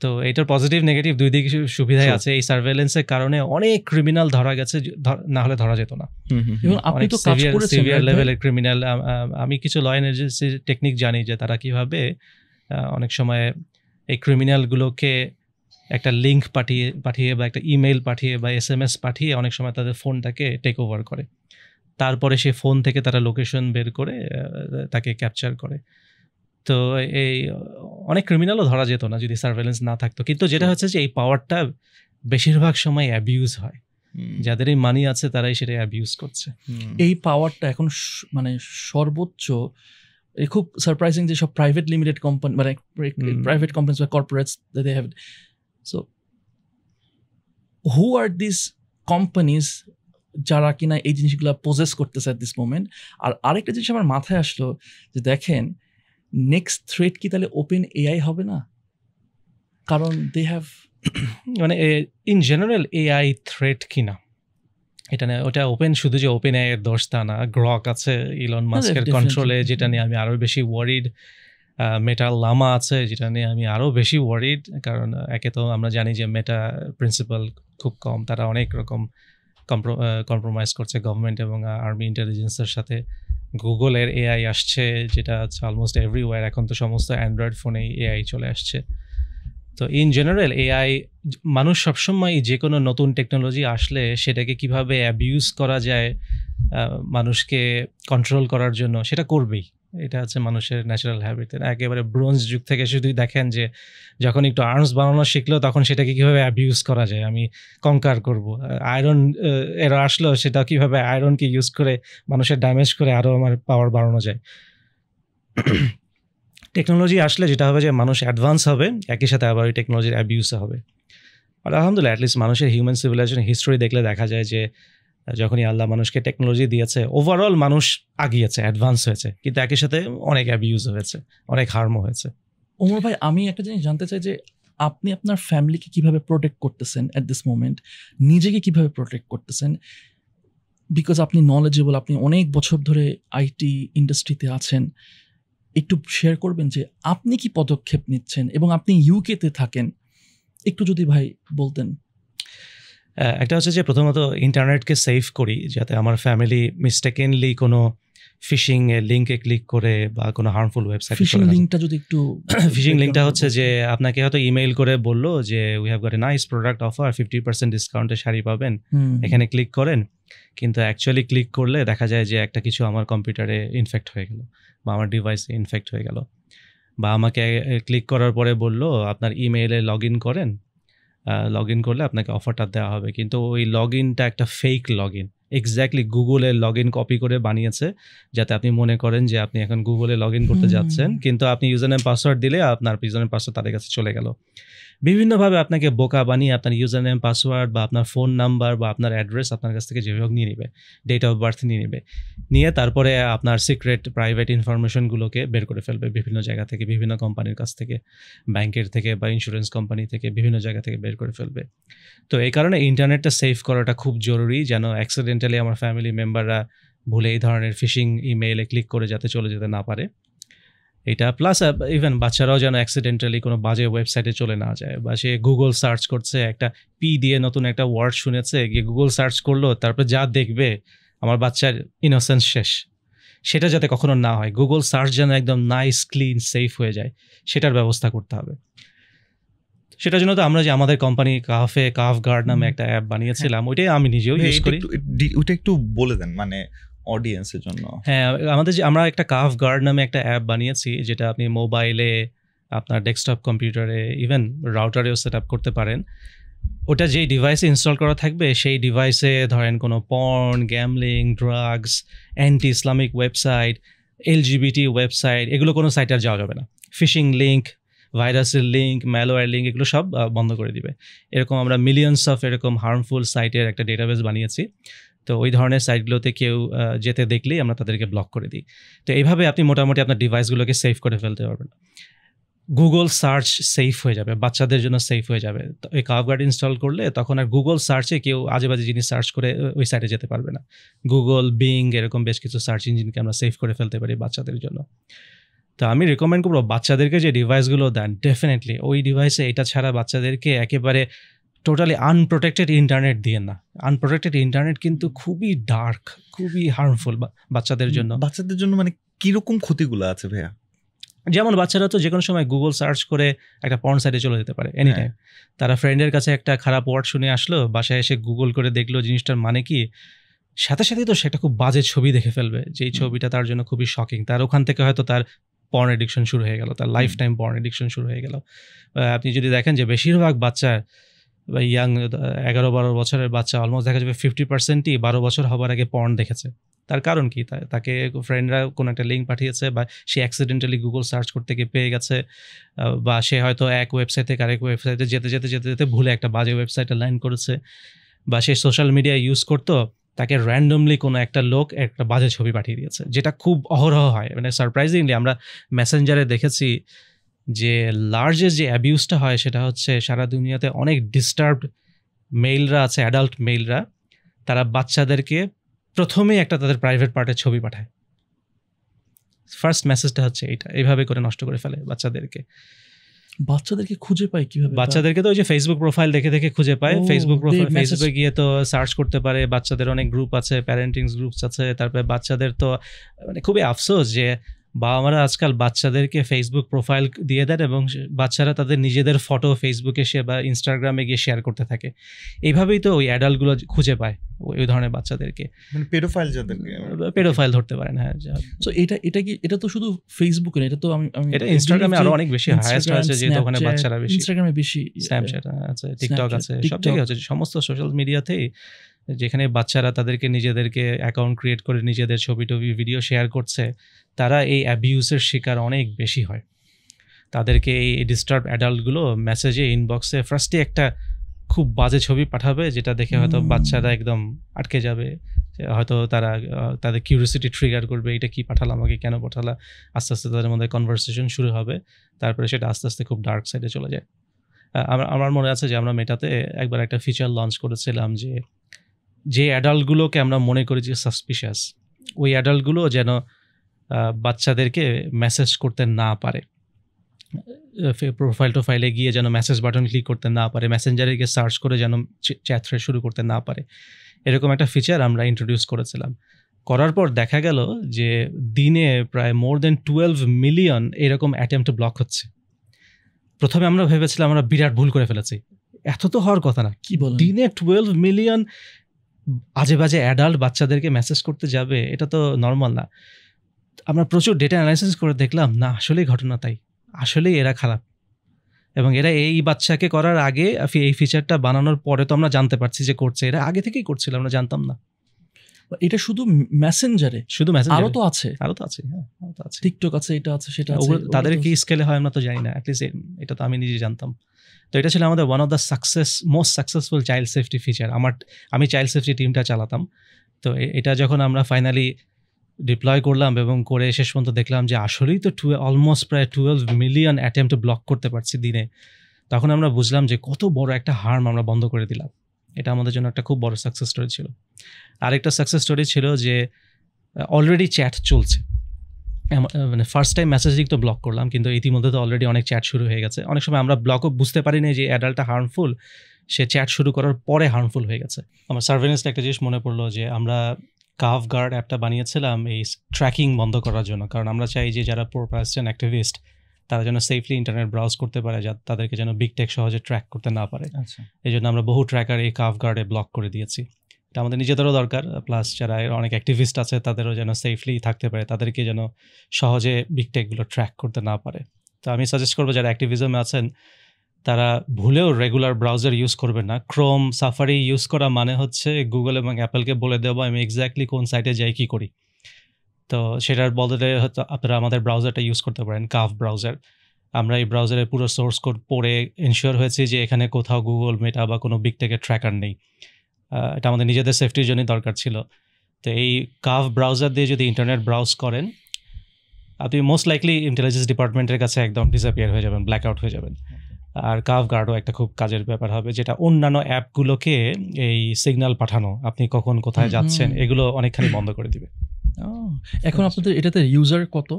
তো এটার পজিটিভ নেগেটিভ দুই দিকে সুবিধাই আছে। এই সার্ভেলেন্সের কারণে অনেক ক্রিমিনাল ধরা গেছে, না হলে ধরা যেত না। এবং আপনি তো কাজ করেছেন সিভিয়ার লেভেলের ক্রিমিনাল। আমি কিছু ল অ্যান্ড এজেন্সির টেকনিক জানি যে তারা কিভাবে অনেক সময় এই ক্রিমিনালগুলোকে একটা লিঙ্ক পাঠিয়ে বা একটা ইমেল পাঠিয়ে বা এসএমএস পাঠিয়ে অনেক সময় তাদের ফোনটাকে টেক ওভার করে, তারপরে সে ফোন থেকে তারা লোকেশন বের করে তাকে ক্যাপচার করে। তো এই অনেক ক্রিমিনালও ধরা যেত না যদি সার্ভেলেন্স না থাকতো। কিন্তু যেটা হচ্ছে যে এই পাওয়ারটা বেশিরভাগ সময় অ্যাবিউজ হয়, যাদের এই মানি আছে তারাই সেটা অ্যাবিউজ করছে। এই পাওয়ারটা এখন মানে সর্বোচ্চ, খুব সারপ্রাইজিং যে সব প্রাইভেট লিমিটেড কোম্পানি, মানে প্রাইভেট কোম্পানিজ বা corporates, they have. So who are this companies যারা কিনা এই জিনিসগুলো পজেস করতেছে অ্যাট দিস মোমেন্ট? আর আরেকটা জিনিস আমার মাথায় আসলো যে দেখেন, নেক্সট থ্রেট কি তাহলে ওপেন এআই হবে না? কারণ দে হ্যাভ, মানে ইন জেনারেল এআই থ্রেট কিনা এটা না, ওটা ওপেন, শুধু যে ওপেন এআই এর দোষ তা না। গ্রক আছে ইলন মাস্কের কন্ট্রোলে, যেটা নিয়ে আমি আরো বেশি ওয়ারিড। মেটা লামা আছে, যেটা নিয়ে আমি আরো বেশি ওয়ারিড। কারণ একে তো আমরা জানি যে মেটা প্রিন্সিপাল খুব কম, তারা অনেক রকম কম্প্রোমাইজ করছে গভর্নমেন্ট এবং আর্মি ইন্টেলিজেন্সের সাথে। গুগলের এআই আসছে, যেটা হচ্ছে অলমোস্ট এভরিওয়্যার, এখন তো সমস্ত অ্যান্ড্রয়েড ফোনেই এআই চলে আসছে। তো ইন জেনারেল এআই, মানুষ সবসময় যে কোনো নতুন টেকনোলজি আসলে সেটাকে কিভাবে অ্যাবিউজ করা যায় মানুষকে কন্ট্রোল করার জন্য, সেটা করবেই। এটা হচ্ছে মানুষের ন্যাচারাল হ্যাবিট। একেবারে ব্রোঞ্জ যুগ থেকে শুধু দেখেন যে যখন একটু আর্মস বানানো শিখলো, তখন সেটাকে কিভাবে অ্যাবিউজ করা যায়, আমি কনকার করব। আয়রন এরা আসলো, সেটা কিভাবে আয়রনকে ইউজ করে মানুষের ড্যামেজ করে আরও আমার পাওয়ার বাড়ানো যায়। টেকনোলজি আসলে যেটা হবে যে মানুষ অ্যাডভান্স হবে, একই সাথে আবার ওই টেকনোলজির অ্যাবিউসও হবে। আর আলহামদুলিল্লাহ অ্যাটলিস্ট মানুষের হিউম্যান সিভিলাইজেশন হিস্ট্রি দেখলে দেখা যায় যে যখনই আল্লাহ মানুষকে টেকনোলজি দিয়েছে, ওভারঅল মানুষ আগিয়েছে, অ্যাডভান্স হয়েছে, কিন্তু একই সাথে অনেক অ্যাবিউজ হয়েছে, অনেক হার্মও হয়েছে। ওমর ভাই, আমি একটা জিনিস জানতে চাই যে আপনি আপনার ফ্যামিলিকে কিভাবে প্রোটেক্ট করতেছেন অ্যাট দিস মোমেন্ট, নিজেকে কিভাবে প্রোটেক্ট করতেছেন? বিকজ আপনি নলেজেবল, আপনি অনেক বছর ধরে আইটি ইন্ডাস্ট্রিতে আছেন। একটু শেয়ার করবেন যে আপনি কি পদক্ষেপ নিচ্ছেন, এবং আপনি ইউকেতে থাকেন, একটু যদি ভাই বলতেন। একটা হচ্ছে যে প্রথমত ইন্টারনেটকে সেভ করি, যাতে আমার ফ্যামিলি মিস্টেকেনলি কোনো ফিশিং এর লিঙ্কে ক্লিক করে বা কোনো হার্মফুল ওয়েবসাইট। ফিশিং লিঙ্কটা যদি একটু, ফিশিং লিঙ্কটা হচ্ছে যে আপনাকে হয়তো ইমেইল করে বললো যে we have got a nice product offer, 50% ডিসকাউন্টে শাড়ি পাবেন, এখানে ক্লিক করেন। কিন্তু অ্যাকচুয়ালি ক্লিক করলে দেখা যায় যে একটা কিছু আমার কম্পিউটারে ইনফেক্ট হয়ে গেল বা আমার ডিভাইসে ইনফেক্ট হয়ে গেল, বা আমাকে ক্লিক করার পরে বললো আপনার ইমেইলে লগ ইন করেন, লগ ইন করলে আপনাকে অফারটা দেওয়া হবে, কিন্তু ওই লগ ইনটা একটা ফেক লগ ইন, এক্স্যাক্টলি গুগলের লগ ইন কপি করে বানিয়েছে যাতে আপনি মনে করেন যে আপনি এখন গুগলে লগ ইন করতে যাচ্ছেন, কিন্তু আপনি ইউজার নেম পাসওয়ার্ড দিলে আপনার ইউজার নেম পাসওয়ার্ড তাদের কাছে চলে গেল। বিভিন্নভাবে আপনাকে বোকা বানিয়ে আপনার ইউজার নেম পাসওয়ার্ড বা আপনার ফোন নাম্বার বা আপনার অ্যাড্রেস আপনার কাছ থেকে যেভাবে নিয়ে নেবে, ডেট অফ বার্থ নিয়ে নেবে, নিয়ে তারপরে আপনার সিক্রেট প্রাইভেট ইনফরমেশনগুলোকে বের করে ফেলবে বিভিন্ন জায়গা থেকে, বিভিন্ন কোম্পানির কাছ থেকে, ব্যাংকের থেকে বা ইন্স্যুরেন্স কোম্পানি থেকে, বিভিন্ন জায়গা থেকে বের করে ফেলবে। তো এই কারণে ইন্টারনেটটা সেভ করাটা খুব জরুরি, যেন অ্যাক্সিডেন্টালি আমার ফ্যামিলি মেম্বাররা ভুলে এই ধরনের ফিশিং ইমেইলে ক্লিক করে যাতে চলে যেতে না পারে। এটা প্লাস ইভেন বাচ্চারাও যেন অ্যাক্সিডেন্টালি কোনো বাজে ওয়েবসাইটে চলে না যায়, বা সে গুগল সার্চ করছে, একটা পি দিয়ে নতুন একটা ওয়ার্ড শুনেছে, গিয়ে গুগল সার্চ করলো, তারপর যা দেখবে আমার বাচ্চার ইনোসেন্স শেষ। সেটা যাতে কখনো না হয়, গুগল সার্চ যেন একদম নাইস ক্লিন সেফ হয়ে যায়, সেটার ব্যবস্থা করতে হবে। সেটার জন্য তো আমরা যে আমাদের কোম্পানি কাফ গার্ড নামে একটা অ্যাপ বানিয়েছিলাম, ওইটাই আমি নিজেও ইউজ করি। ওটা একটু বলে দেন মানে অডিয়েন্সের জন্য। হ্যাঁ, আমরা একটা কাফ গার্ড নামে একটা অ্যাপ বানিয়েছি, যেটা আপনি মোবাইলে, আপনার ডেস্কটপ কম্পিউটারে, ইভেন রাউটারেও সেট আপ করতে পারেন। ওটা যেই ডিভাইসে ইনস্টল করা থাকবে সেই ডিভাইসে ধরেন কোনো porn, gambling, drugs, anti Islamic website, LGBT website, এগুলো কোনো সাইটে আর যাওয়া যাবে না। ফিশিং লিঙ্ক, ভাইরাসের লিঙ্ক, ম্যালওয়্যার লিঙ্ক, এগুলো সব বন্ধ করে দিবে। এরকম আমরা মিলিয়নস অফ এরকম হার্মফুল সাইটের একটা ডেটাবেস বানিয়েছি। তো ওই ধরনের সাইটগুলোতে কেউ যেতে দেখলেই আমরা তাদেরকে ব্লক করে দিই। তো এইভাবে আপনি মোটামুটি আপনার ডিভাইসগুলোকে সেভ করে ফেলতে পারবেন। গুগল সার্চ সেফ হয়ে যাবে, বাচ্চাদের জন্য সেফ হয়ে যাবে। তো এই কাফ গার্ড ইনস্টল করলে তখন আর গুগল সার্চে কেউ আজেবাজে জিনিস সার্চ করে ওই সাইটে যেতে পারবে না। গুগল, বিং, এরকম বেশ কিছু সার্চ ইঞ্জিনকে আমরা সেভ করে ফেলতে পারি বাচ্চাদের জন্য। তো আমি রিকমেন্ড করবো বাচ্চাদেরকে যে ডিভাইসগুলো দেন, ডেফিনেটলি ওই ডিভাইসে এটা ছাড়া বাচ্চাদেরকে একেবারে টোটালি আনপ্রোটেক্টেড ইন্টারনেট দিয়ে না। আনপ্রোটেক্টেড ইন্টারনেট কিন্তু খুবই ডার্ক, খুবই হার্মফুল বাচ্চাদের জন্য। বাচ্চাদের জন্য মানে কিরকম ক্ষতিগুলো আছে ভাইয়া? যেমন বাচ্চারা তো যে কোনো সময় গুগল সার্চ করে একটা পর্ন সাইটে চলে যেতে পারে এনি টাইম। তারা ফ্রেন্ডের কাছে একটা খারাপ ওয়ার্ড শুনে আসলো, বাসায় এসে গুগল করে দেখলো জিনিসটার মানে কি, সাথে সাথেই তো সেটা খুব বাজে ছবি দেখে ফেলবে, যেই ছবিটা তার জন্য খুবই শকিং। তার ওখান থেকে হয়তো তার পর্ন এডিকশন শুরু হয়ে গেল, তার লাইফ টাইম পর্ন এডিকশন শুরু হয়ে গেল। আপনি যদি দেখেন যে বেশিরভাগ বাচ্চা বা ইয়াং 11-12 বছরের বাচ্চা, অলমোস্ট দেখা যাবে 50%ই 12 বছর হবার আগে পর্ন দেখেছে। তার কারণ কি? তাকে ফ্রেন্ডরা কোনো একটা লিঙ্ক পাঠিয়েছে, বা সে অ্যাক্সিডেন্টালি গুগল সার্চ করতে গিয়ে পেয়ে গেছে, বা সে হয়তো এক ওয়েবসাইট থেকে আরেক ওয়েবসাইটে যেতে যেতে যেতে যেতে ভুলে একটা বাজে ওয়েবসাইটে লাইন করেছে, বা সে সোশ্যাল মিডিয়া ইউজ করতো, তাকে র্যান্ডমলি কোনো একটা লোক একটা বাজে ছবি পাঠিয়ে দিয়েছে, যেটা খুব অহরহ হয়। মানে সারপ্রাইজিংলি আমরা মেসেঞ্জারে দেখেছি যে লার্জেস্ট যে অ্যাবিউজটা হয় সেটা হচ্ছে সারা দুনিয়াতে অনেক ডিস্টার্বড মেইলরা আছে, অ্যাডাল্ট মেইলরা, তারা বাচ্চাদেরকে প্রথমেই একটা তাদের প্রাইভেট পার্টের ছবি পাঠায়। ফার্স্ট মেসেজটা হচ্ছে এইটা, এইভাবে করে নষ্ট করে ফেলে বাচ্চাদেরকে। বাচ্চাদেরকে খুঁজে পায় কিভাবে? বাচ্চাদেরকে তো ওই যে ফেসবুক প্রোফাইল দেখে দেখে খুঁজে পায়। ফেসবুক প্রোফাইল, ফেসবুকে গিয়ে তো সার্চ করতে পারে। বাচ্চাদের অনেক গ্রুপ আছে, প্যারেন্টিং গ্রুপস আছে। তারপরে বাচ্চাদের তো মানে খুবই আফসোস যে বাবা মারা আজকাল বাচ্চাদেরকে ফেসবুক প্রোফাইল দিয়ে দেন এবং বাচ্চারা তাদের নিজেদের ফটো ফেসবুকে বা ইনস্টাগ্রামে গিয়ে শেয়ার করতে থাকে। এইভাবেই তো ওই অ্যাডাল্টগুলো খুঁজে পায় ওই ধরনের বাচ্চাদেরকে, মানে পেডোফাইল যাদেরকে পেডোফাইল ধরতে পারেন। হ্যাঁ, সো এটা তো শুধু ফেসবুকে না, এটা তো আমি এটা ইনস্টাগ্রামে আরো অনেক বেশি হাইয়েস্ট আছে, যেহেতু ওখানে বাচ্চারা বেশি। ইনস্টাগ্রামে বেশি, স্ন্যাপচ্যাট আছে, টিকটক আছে, সব জায়গায় আছে, সমস্ত সোশ্যাল মিডিয়াতেই, যেখানে বাচ্চারা তাদেরকে নিজেদেরকে অ্যাকাউন্ট ক্রিয়েট করে নিজেদের ছবি টবি ভিডিও শেয়ার করছে, তারা এই অ্যাবিউসের শিকার অনেক বেশি হয়। তাদেরকে এই ডিস্টার্ব অ্যাডাল্টগুলো মেসেজে, ইনবক্সে ফার্স্টে একটা খুব বাজে ছবি পাঠাবে, যেটা দেখে হয়তো বাচ্চারা একদম আটকে যাবে, হয়তো তাদের কিউরিওসিটি ট্রিগার করবে, এটা কি পাঠালাম, আমাকে কেন পাঠালা। আস্তে আস্তে তাদের মধ্যে কনভারসেশন শুরু হবে, তারপরে সেটা আস্তে আস্তে খুব ডার্ক সাইডে চলে যায়। আমার মনে আছে যে আমরা মেটাতে একবার একটা ফিচার লঞ্চ করেছিলাম যে অ্যাডাল্টগুলোকে আমরা মনে করি যে সাসপিশিয়াস, ওই অ্যাডাল্টগুলো যেন বাচ্চাদেরকে মেসেজ করতে না পারে, প্রোফাইলে গিয়ে যেন মেসেজ বাটন ক্লিক করতে না পারে, মেসেঞ্জারে গিয়ে সার্চ করে যেন চ্যাট থ্রেড শুরু করতে না পারে, এরকম একটা ফিচার আমরা ইন্ট্রোডিউস করেছিলাম। করার পর দেখা গেল যে দিনে প্রায় মোর দেন 12 মিলিয়ন এরকম অ্যাটেম্পট ব্লক হচ্ছে। প্রথমে আমরা ভেবেছিলাম আমরা বিরাট ভুল করে ফেলেছি, এত তো হওয়ার কথা না। কি বলেন? দিনে 12 মিলিয়ন আজে বাজে অ্যাডাল্ট বাচ্চাদেরকে মেসেজ করতে যাবে, এটা তো নর্মাল না। আমরা প্রচুর ডেটা অ্যানালাইসিস করে দেখলাম না, আসলেই ঘটনা তাই, আসলেই এরা খারাপ। এবং এরা এই বাচ্চাকে করার আগে এই ফিচারটা বানানোর পরে তো আমরা জানতে পারছি যে করছে, এরা আগে থেকেই করছিল, আমরা জানতাম না। এটা শুধু মেসেঞ্জারে, শুধু মেসেঞ্জারে, আরো তো আছে, আরো তো আছে, হ্যাঁ আরো তো আছে, টিকটক আছে, এটা আছে, সেটা আছে, তাদের কি স্কেলে হয় আমরা তো জানি না, অ্যাটলিস্ট এটা তো আমি নিজে জানতাম। তো এটা ছিল আমাদের one of the most successful child safety feature. আমি চাইল্ড সেফটি টিমটা চালাতাম। তো এটা যখন আমরা ফাইনালি ডিপ্লয় করলাম এবং করে শেষ পর্যন্ত দেখলাম যে আসলেই তো অলমোস্ট প্রায় 12 মিলিয়ন অ্যাটেম্প্ট ব্লক করতে পারছি দিনে, তখন আমরা বুঝলাম যে কত বড় একটা হার্ম আমরা বন্ধ করে দিলাম। এটা আমাদের জন্য একটা খুব বড় সাকসেস স্টোরি ছিল। আরেকটা সাকসেস স্টোরি ছিল যে অলরেডি চ্যাট চলছে, মানে ফার্স্ট টাইম মেসেজিং তো ব্লক করলাম, কিন্তু ইতিমধ্যে তো অলরেডি অনেক চ্যাট শুরু হয়ে গেছে। অনেক সময় আমরা ব্লকও বুঝতে পারি না যে অ্যাডাল্টটা হার্মফুল, সে চ্যাট শুরু করার পরে হার্মফুল হয়ে গেছে। আমার সার্ভেলেন্সটা একটা জিনিস মনে পড়লো যে আমরা কাভ গার্ড অ্যাপটা বানিয়েছিলাম এই ট্র্যাকিং বন্ধ করার জন্য, কারণ আমরা চাই যে যারা প্রো প্যালেস্টাইন অ্যাক্টিভিস্ট তারা যেন সেফলি ইন্টারনেট ব্রাউজ করতে পারে, তাদেরকে যেন বিগ টেক সহজে ট্র্যাক করতে না পারে। এই জন্য আমরা বহু ট্র্যাকার এই কাভ গার্ডে ব্লক করে দিয়েছি। এটা আমাদের নিজেদেরও দরকার, প্লাস যারা অনেক অ্যাক্টিভিস্ট আছে তাদেরও যেন সেফলি থাকতে পারে, তাদেরকে যেন সহজে বিগ টেকগুলো ট্র্যাক করতে না পারে। তো আমি সাজেস্ট করবো যারা অ্যাক্টিভিজমে আছেন তারা ভুলেও রেগুলার ব্রাউজার ইউজ করবেন না। ক্রোম, সাফারি ইউজ করা মানে হচ্ছে গুগল এবং অ্যাপেলকে বলে দেবো আমি এক্স্যাক্টলি কোন সাইটে যাই কী করি। তো সেটার বদলে হয়তো আপনারা আমাদের ব্রাউজারটা ইউজ করতে পারেন, কাভ ব্রাউজার। আমরা এই ব্রাউজারের পুরো সোর্স কোড পড়ে এনশিওর হয়েছে যে এখানে কোথাও গুগল, মেটা বা কোনো বিগ টেকের ট্র্যাকার নেই। এটা আমাদের নিজেদের সেফটির জন্যই দরকার ছিল। তো এই কাভ ব্রাউজার দিয়ে যদি ইন্টারনেট ব্রাউজ করেন আপনি মোস্ট লাইকলি ইন্টেলিজেন্স ডিপার্টমেন্টের কাছে একদম ডিসঅ্যাপিয়ার হয়ে যাবেন, ব্ল্যাক আউট হয়ে যাবেন। আর কাভ গার্ডও একটা খুব কাজের ব্যাপার হবে, যেটা অন্যান্য অ্যাপগুলোকে এই সিগন্যাল পাঠানো আপনি কখন কোথায় যাচ্ছেন এগুলো অনেকখানি বন্ধ করে দিবে। এখন আপনাদের এটাতে ইউজার কত?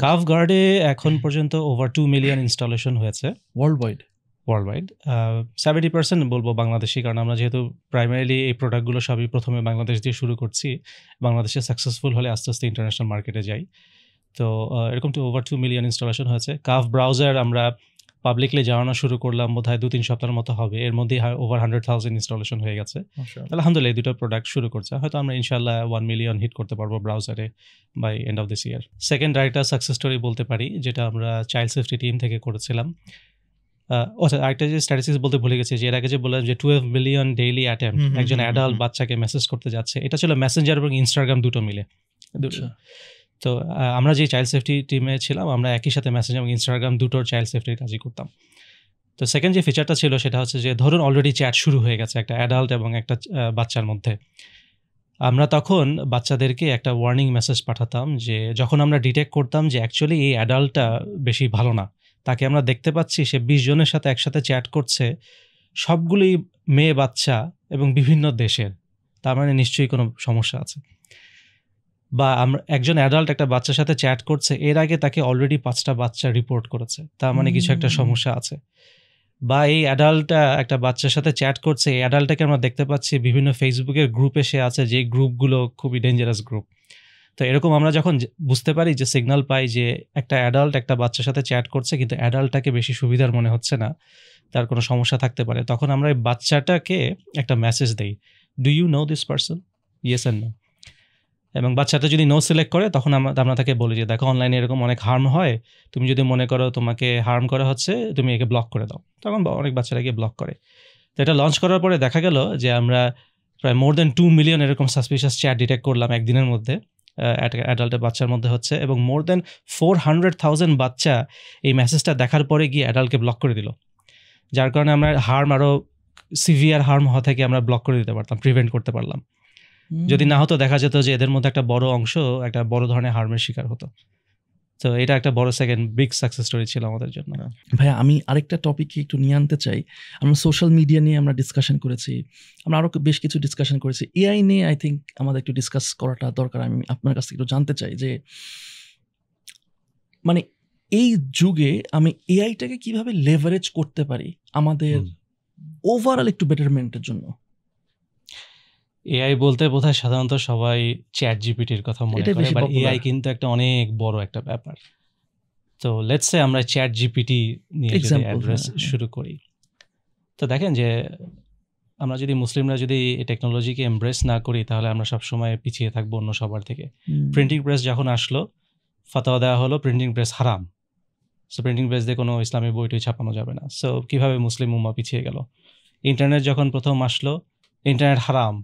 কাভ গার্ডে এখন পর্যন্ত ওভার 2 মিলিয়ন ইনস্টলেশন হয়েছে ওয়ার্ল্ড ওয়াইড। 70% বলবো বাংলাদেশি, কারণ আমরা যেহেতু প্রাইমারিলি এই প্রোডাক্টগুলো সবই প্রথমে বাংলাদেশ দিয়ে শুরু করছি, বাংলাদেশে সাকসেসফুল হলে আস্তে আস্তে ইন্টারন্যাশনাল মার্কেটে যাই। তো এরকম তো ওভার 2 মিলিয়ন ইনস্টলেশন হয়েছে। কাভ ব্রাউজার আমরা পাবলিকলি জানানো শুরু করলাম বোধহয় 2-3 সপ্তাহের মতো হবে, এর মধ্যেই ওভার 100,000 ইনস্টলেশন হয়ে গেছে। আলহামদুলিল্লাহ এই দুটো প্রোডাক্ট শুরু করছে, হয়তো আমরা ইনশাল্লাহ 1 মিলিয়ন হিট করতে পারবো ব্রাউজারে by end of this year. Second আরেকটা সাকসেস স্টোরি বলতে পারি, যেটা আমরা চাইল্ড সেফটি টিম থেকে করেছিলাম। আরেকটা যে স্ট্যাটিস্টিক্স বলতে ভুলে গেছি, যে এর আগে যে বললাম যে 12 মিলিয়ন ডেইলি অ্যাটেম্প্ট একজন অ্যাডাল্ট বাচ্চাকে মেসেজ করতে যাচ্ছে, এটা ছিল মেসেঞ্জার এবং ইনস্টাগ্রাম দুটো মিলে। তো আমরা যে চাইল্ড সেফটি টিমে ছিলাম আমরা একই সাথে মেসেঞ্জার এবং ইনস্টাগ্রাম দুটোর চাইল্ড সেফটির কাজই করতাম। তো সেকেন্ড যে ফিচারটা ছিল সেটা হচ্ছে যে ধরুন অলরেডি চ্যাট শুরু হয়ে গেছে একটা অ্যাডাল্ট এবং একটা বাচ্চার মধ্যে, আমরা তখন বাচ্চাদেরকে একটা ওয়ার্নিং মেসেজ পাঠাতাম যে যখন আমরা ডিটেক্ট করতাম যে অ্যাকচুয়ালি এই অ্যাডাল্টটা বেশি ভালো না, তাকে আমরা দেখতে পাচ্ছি সে 20 জনের সাথে একসাথে চ্যাট করছে, সবগুলোই মেয়ে বাচ্চা এবং বিভিন্ন দেশের, তার মানে নিশ্চয়ই কোনো সমস্যা আছে। বা আমরা একজন অ্যাডাল্ট একটা বাচ্চার সাথে চ্যাট করছে, এর আগে তাকে অলরেডি 5টা বাচ্চা রিপোর্ট করেছে, তার মানে কিছু একটা সমস্যা আছে। বা এই অ্যাডাল্টটা একটা বাচ্চার সাথে চ্যাট করছে, এই অ্যাডাল্টটাকে আমরা দেখতে পাচ্ছি বিভিন্ন ফেসবুকের গ্রুপে সে আছে, যে গ্রুপগুলো খুবই ডেঞ্জারাস গ্রুপ। তো এরকম আমরা যখন বুঝতে পারি যে সিগন্যাল পাই যে একটা অ্যাডাল্ট একটা বাচ্চার সাথে চ্যাট করছে কিন্তু অ্যাডাল্টটাকে বেশি সুবিধার মনে হচ্ছে না, তার কোনো সমস্যা থাকতে পারে, তখন আমরা এই বাচ্চাটাকে একটা মেসেজ দেই, do you know this person, yes and no. এবং বাচ্চাটা যদি নো সিলেক্ট করে তখন আমরা তাকে বলি যে দেখো অনলাইনে এরকম অনেক হার্ম হয়, তুমি যদি মনে করো তোমাকে হার্ম করা হচ্ছে তুমি একে ব্লক করে দাও, তখন অনেক বাচ্চারা গিয়ে ব্লক করে। তো এটা লঞ্চ করার পরে দেখা গেল যে আমরা প্রায় মোর দ্যান 2 মিলিয়ন এরকম সাসপিশিয়াস চ্যাট ডিটেক্ট করলাম একদিনের মধ্যে, অ্যাডাল্টের বাচ্চার মধ্যে হচ্ছে, এবং মোর দ্যান 400,000 বাচ্চা এই মেসেজটা দেখার পরে গিয়ে অ্যাডাল্টকে ব্লক করে দিল, যার কারণে আমরা হার্ম আরও সিভিয়ার হার্ম হওয়া থেকে আমরা ব্লক করে দিতে পারতাম, প্রিভেন্ট করতে পারলাম। যদি না হতো দেখা যেত যে এদের মধ্যে একটা বড় অংশ একটা বড় ধরনের হার্মের শিকার হতো। তো এটা একটা বড় সেকেন্ড বিগ সাকসেস স্টোরি ছিল আমাদের জন্য। ভাইয়া আমি আরেকটা টপিকে একটু নিয়ে আনতে চাই। আমরা সোশ্যাল মিডিয়া নিয়ে আমরা ডিসকাশন করেছি, আমরা আরও বেশ কিছু ডিসকাশন করেছি, এআই নিয়ে আই থিঙ্ক আমাদের একটু ডিসকাস করাটা দরকার। আমি আপনার কাছ থেকে একটু জানতে চাই যে মানে এই যুগে আমি এআইটাকে কিভাবে লেভারেজ করতে পারি আমাদের ওভারঅল একটু বেটারমেন্টের জন্য। এআই বলতে বোধহয় সাধারণত সবাই চ্যাট জিপিটির কথা মনে করে, বাট এআই কিন্তু একটা অনেক বড় একটা ব্যাপার। তো লেটস সে আমরা চ্যাট জিপিটি নিয়ে যদি অ্যাড্রেস শুরু করি, তো দেখেন যে আমরা যদি মুসলিমরা যদি এই টেকনোলজিকে এমব্রেস না করি তাহলে আমরা সবসময় পিছিয়ে থাকবো অন্য সবার থেকে। প্রিন্টিং প্রেস যখন আসলো ফতোয়া দেওয়া হলো প্রিন্টিং প্রেস হারাম, সো প্রিন্টিং প্রেস দিয়ে কোনো ইসলামী বইটই ছাপানো যাবে না। সো কীভাবে মুসলিম উম্মাহ পিছিয়ে গেল? ইন্টারনেট যখন প্রথম আসলো, ইন্টারনেট হারাম,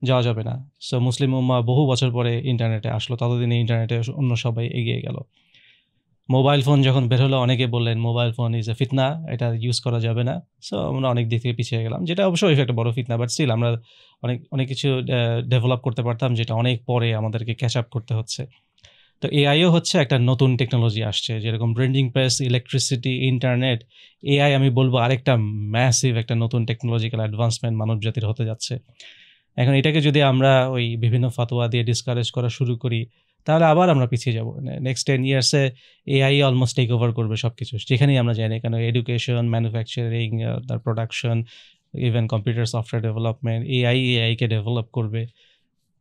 যাওয়া যাবে না। সো মুসলিম উম্মাহ বহু বছর পরে ইন্টারনেটে আসলো, ততদিনে ইন্টারনেটে অন্য সবাই এগিয়ে গেল। মোবাইল ফোন যখন বের হলো, অনেকে বললেন মোবাইল ফোন ইজ এ ফিতনা, এটা ইউজ করা যাবে না। সো আমরা অনেক দিক থেকে পিছিয়ে গেলাম, যেটা অবশ্যই একটা বড় ফিতনা, বাট স্টিল আমরা অনেক কিছু ডেভেলপ করতে পারতাম, যেটা অনেক পরে আমাদেরকে ক্যাচ আপ করতে হচ্ছে। তো এআইও হচ্ছে একটা নতুন টেকনোলজি আসছে, যেরকম printing press, electricity, internet. AI আমি বলবো আরেকটা ম্যাসিভ একটা নতুন টেকনোলজিক্যাল অ্যাডভান্সমেন্ট মানব জাতির হতে যাচ্ছে। এখন এটাকে যদি আমরা ওই বিভিন্ন ফতোয়া দিয়ে ডিসকারেজ করা শুরু করি, তাহলে আবার আমরা পিছিয়ে যাব। নেক্সট 10 ইয়ার্সে এআই অলমোস্ট টেক ওভার করবে সব কিছু, যেখানেই আমরা যাই না কেন, এডুকেশন, ম্যানুফ্যাকচারিং, তার production, even computer software development, এআইকে ডেভেলপ করবে।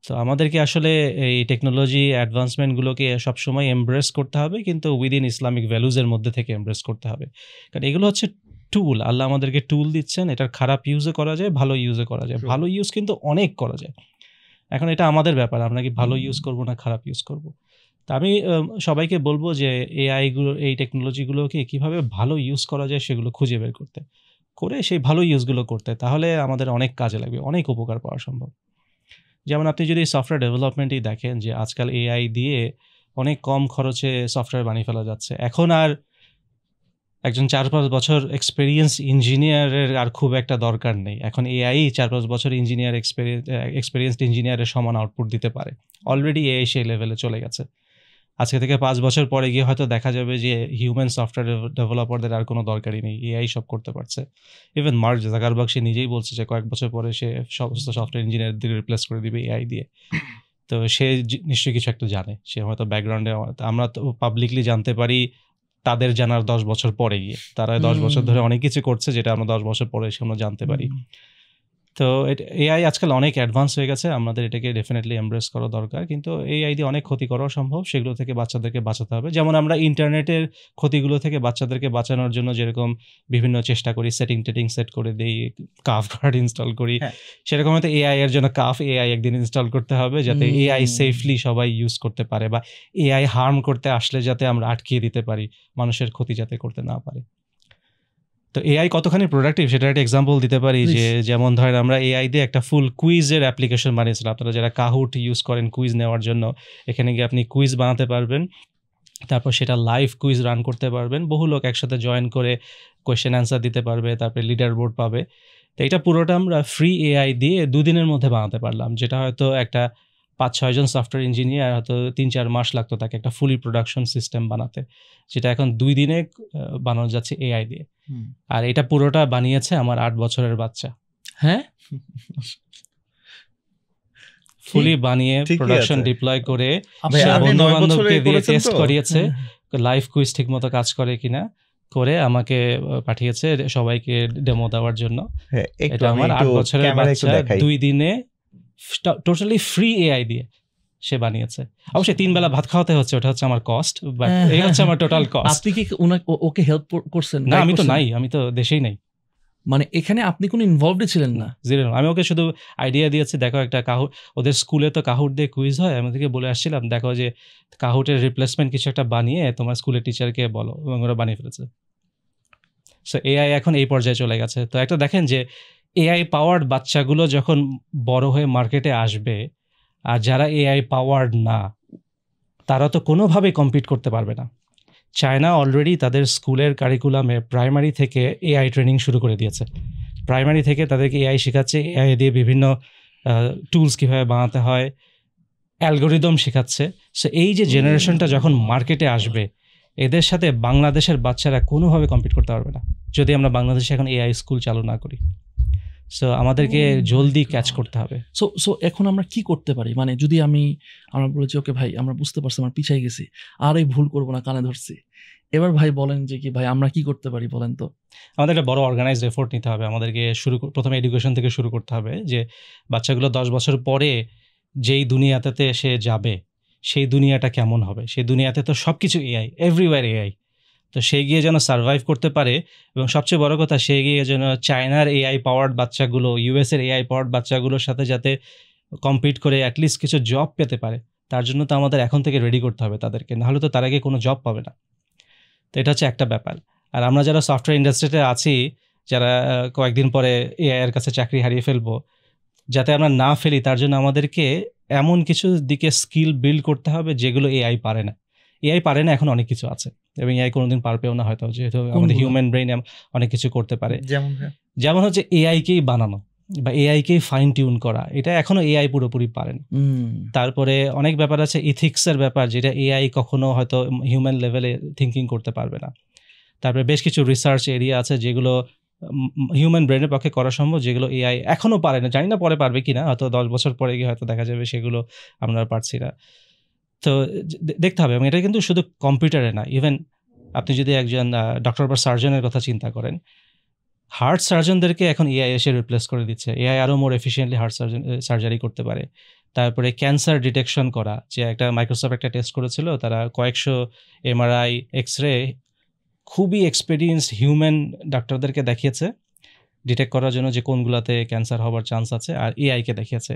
তো আমাদেরকে আসলে এই টেকনোলজি অ্যাডভান্সমেন্টগুলোকে সবসময় এমব্রেস করতে হবে, কিন্তু উইদিন ইসলামিক ভ্যালুজের মধ্যে থেকে এমব্রেস করতে হবে। কারণ এগুলো হচ্ছে টুল, আল্লাহ আমাদেরকে টুল দিচ্ছেন, এটার খারাপ ইউজে করা যায়, ভালো ইউজে করা যায়। ভালো ইউজ কিন্তু অনেক করা যায়। এখন এটা আমাদের ব্যাপার, আমরা কি ভালো ইউজ করব না খারাপ ইউজ করব। তা আমি সবাইকে বলবো যে এআইগুলো, এই টেকনোলজিগুলোকে কীভাবে ভালো ইউজ করা যায় সেগুলো খুঁজে বের করতে, করে সেই ভালো ইউজগুলো করতে, তাহলে আমাদের অনেক কাজে লাগবে, অনেক উপকার পাওয়া সম্ভব। যেমন আপনি যদি সফটওয়্যার ডেভেলপমেন্টই দেখেন, যে আজকাল এআই দিয়ে অনেক কম খরচে সফটওয়্যার বানিয়ে ফেলা যাচ্ছে। এখন আর একজন 4-5 বছর এক্সপেরিয়েন্স ইঞ্জিনিয়ারের আর খুব একটা দরকার নেই। এখন এআই 4-5 বছর এক্সপেরিয়েন্সড ইঞ্জিনিয়ারের সমান আউটপুট দিতে পারে। অলরেডি এআই সেই লেভেলে চলে গেছে। আজকে থেকে 5 বছর পরে গিয়ে হয়তো দেখা যাবে যে হিউম্যান সফটওয়্যার ডেভেলপারদের আর কোনো দরকারই নেই, এআই সব করতে পারছে। ইভেন মার্ক জাকারবার্গ সে নিজেই বলছে যে কয়েক বছর পরে সে সমস্ত সফটওয়্যার ইঞ্জিনিয়ারদের রিপ্লেস করে দিবে এআই দিয়ে। তো সে নিশ্চয়ই কিছু একটা জানে, সে হয়তো ব্যাকগ্রাউন্ডে, আমরা তো পাবলিকলি জানতে পারি তাদের জানার 10 বছর পরে গিয়ে। তারা 10 বছর ধরে অনেক কিছু করছে, যেটা আমরা 10 বছর পরে এসে আমরা জানতে পারি। তো এআই আজকাল অনেক অ্যাডভান্স হয়ে গেছে, আমাদের এটাকে ডেফিনেটলি এমব্রেস করা দরকার। কিন্তু এআই দিয়ে অনেক ক্ষতি করা সম্ভব, সেগুলো থেকে বাচ্চাদেরকে বাঁচাতে হবে। যেমন আমরা ইন্টারনেটের ক্ষতিগুলো থেকে বাচ্চাদেরকে বাঁচানোর জন্য যেরকম বিভিন্ন চেষ্টা করি, সেটিং সেট করে দিই, কাফ গার্ড ইনস্টল করি, সেরকম হয়তো এআই এর জন্য কাফ এআই একদিন ইনস্টল করতে হবে, যাতে এআই সেফলি সবাই ইউজ করতে পারে, বা এআই হার্ম করতে আসলে যাতে আমরা আটকিয়ে দিতে পারি, মানুষের ক্ষতি যাতে করতে না পারে। তো এআই কতখানি প্রোডাক্টিভ সেটার একটা এক্সাম্পল দিতে পারি। যে যেমন ধরেন আমরা এআই দিয়ে একটা ফুল কুইজের অ্যাপ্লিকেশন বানিয়েছিলাম। আপনারা যারা কাহুট ইউজ করেন কুইজ নেওয়ার জন্য, এখানে গিয়ে আপনি কুইজ বানাতে পারবেন, তারপর সেটা লাইভ কুইজ রান করতে পারবেন, বহু লোক একসাথে জয়েন করে কোয়েশ্চেন অ্যান্সার দিতে পারবে, তারপরে লিডার বোর্ড পাবে। তো এটা পুরোটা আমরা ফ্রি এআই দিয়ে 2 দিনের মধ্যে বানাতে পারলাম, যেটা হয়তো একটা 5-6 জন সফটওয়্যার ইঞ্জিনিয়ার হয়তো 3-4 মাস লাগতো তাকে একটা ফুলি প্রোডাকশন সিস্টেম বানাতে, যেটা এখন 2 দিনে বানানো যাচ্ছে এআই দিয়ে। আর এটা পুরোটা বানিয়েছে আমার 8 বছরের বাচ্চা। হ্যাঁ, ফুলি বানিয়ে প্রোডাকশন ডিপ্লয় করে বন্ধু বান্ধবকে দিয়ে টেস্ট করিয়েছে, লাইভ কুইজ ঠিক মতো কাজ করে কিনা করে আমাকে পাঠিয়েছে সবাইকে ডেমো দেওয়ার জন্য। এটা আমার 8 বছরের বাচ্চা 2 দিনে টোটালি ফ্রি এআই দিয়ে সে বানিয়েছে। অবশ্যই 3 বেলা ভাত খাওয়াতে হচ্ছে, ওটা হচ্ছে আমার কস্ট, বাট এই হচ্ছে আমার টোটাল কস্ট। আপনি কি ওকে হেল্প করছেন? না, আমি তো নাই, আমি তো দেশেই নাই। মানে এখানে আপনি কোনো ইনভলভড ছিলেন না? জিরো। আমি ওকে শুধু আইডিয়া দিয়েছি, দেখো একটা কাহুট, ওদের স্কুলে তো কাহুট দিয়ে কুইজ হয়, আমি থেকে বলে আসছিলাম দেখো যে কাহুটের রিপ্লেসমেন্ট কিছু একটা বানিয়ে তোমার স্কুলের টিচারকে বলো, এবং ওরা বানিয়ে ফেলেছে। সো এআই এখন এই পর্যায়ে চলে গেছে। তো একটা দেখেন যে এআই পাওয়ার্ড বাচ্চাগুলো যখন বড় হয়ে মার্কেটে আসবে, আর যারা এআই পাওয়ার্ড না তারা তো কোনোভাবেই কম্পিট করতে পারবে না। চায়না অলরেডি তাদের স্কুলের কারিকুলামে প্রাইমারি থেকে এআই ট্রেনিং শুরু করে দিয়েছে। প্রাইমারি থেকে তাদেরকে এআই শেখাচ্ছে, এআই দিয়ে বিভিন্ন টুলস কীভাবে বানাতে হয়, অ্যালগোরিদম শেখাচ্ছে। সো এই যে জেনারেশনটা যখন মার্কেটে আসবে, এদের সাথে বাংলাদেশের বাচ্চারা কোনোভাবে কম্পিট করতে পারবে না, যদি আমরা বাংলাদেশে এখন এআই স্কুল চালু না করি। সো আমাদেরকে জলদি ক্যাচ করতে হবে। সো এখন আমরা কি করতে পারি? মানে যদি আমরা বলেছি ওকে ভাই আমরা বুঝতে পারছি আমরা পিছাই গেছি, আর এই ভুল করবো না, কানে ধরছি, এবার ভাই বলেন যে কি ভাই আমরা কি করতে পারি বলেন তো? আমাদের একটা বড় অর্গানাইজড এফোর্ট নিতে হবে। আমাদেরকে প্রথমে এডুকেশন থেকে শুরু করতে হবে, যে বাচ্চাগুলো 10 বছর পরে যেই দুনিয়াতে সে যাবে সেই দুনিয়াটা কেমন হবে। সেই দুনিয়াতে তো সব কিছু এআই, এভরিওয়্যার এআই। তো সে গিয়ে যেন সার্ভাইভ করতে পারে, এবং সবচেয়ে বড় কথা সে গিয়ে যেন চায়নার এআই পাওয়ার্ড বাচ্চাগুলো, ইউএসের এআই পাওয়ার্ড বাচ্চাগুলোর সাথে যাতে কম্পিট করে অ্যাটলিস্ট কিছু জব পেতে পারে। তার জন্য তো আমাদের এখন থেকে রেডি করতে হবে তাদেরকে, নাহলে তো তার আগে কোনো জব পাবে না। তো এটা হচ্ছে একটা ব্যাপার। আর আমরা যারা সফটওয়্যার ইন্ডাস্ট্রিতে আছি, যারা কয়েকদিন পরে এআই এর কাছে চাকরি হারিয়ে ফেলবো, যাতে আমরা না ফেলি তার জন্য আমাদেরকে এমন কিছু দিকে স্কিল বিল্ড করতে হবে যেগুলো এআই পারে না। এআই পারে না এখন অনেক কিছু আছে, এবং এআই কোনোদিন পারবেও না হয়তো, যেহেতু আমাদের হিউম্যান ব্রেইন অনেক কিছু করতে পারে। যেমন হচ্ছে এআইকেই বানানো বা এআইকেই ফাইন টিউন করা, এটা এখনো এআই পুরোপুরি পারে না। তারপরে অনেক ব্যাপার আছে ইথিক্সের ব্যাপার, যেটা এআই কখনো হয়তো হিউম্যান লেভেলে থিঙ্কিং করতে পারবে না। তারপরে বেশ কিছু রিসার্চ এরিয়া আছে যেগুলো হিউম্যান ব্রেনের পক্ষে করা সম্ভব, যেগুলো এআই এখনো পারে না। জানি না পরে পারবে কিনা, হয়তো 10 বছর পরে গিয়ে হয়তো দেখা যাবে সেগুলো আমরা পারছি না। তো দেখতে হবে। এবং এটা কিন্তু শুধু কম্পিউটারে না, ইভেন আপনি যদি একজন ডক্টর বা সার্জনের কথা চিন্তা করেন, হার্ট সার্জনদেরকে এখন এআই এসে রিপ্লেস করে দিচ্ছে। এআই আরও মোর এফিসিয়েন্টলি হার্ট সার্জারি করতে পারে। তারপরে ক্যান্সার ডিটেকশন করা, যে একটা মাইক্রোসফট একটা টেস্ট করেছিল, তারা কয়েকশো এমআরআই এক্সরে খুবই এক্সপেরিয়েন্সড হিউম্যান ডাক্তারদেরকে দেখিয়েছে ডিটেক্ট করার জন্য যে কোনগুলোতে ক্যান্সার হওয়ার চান্স আছে, আর এআইকে দেখিয়েছে।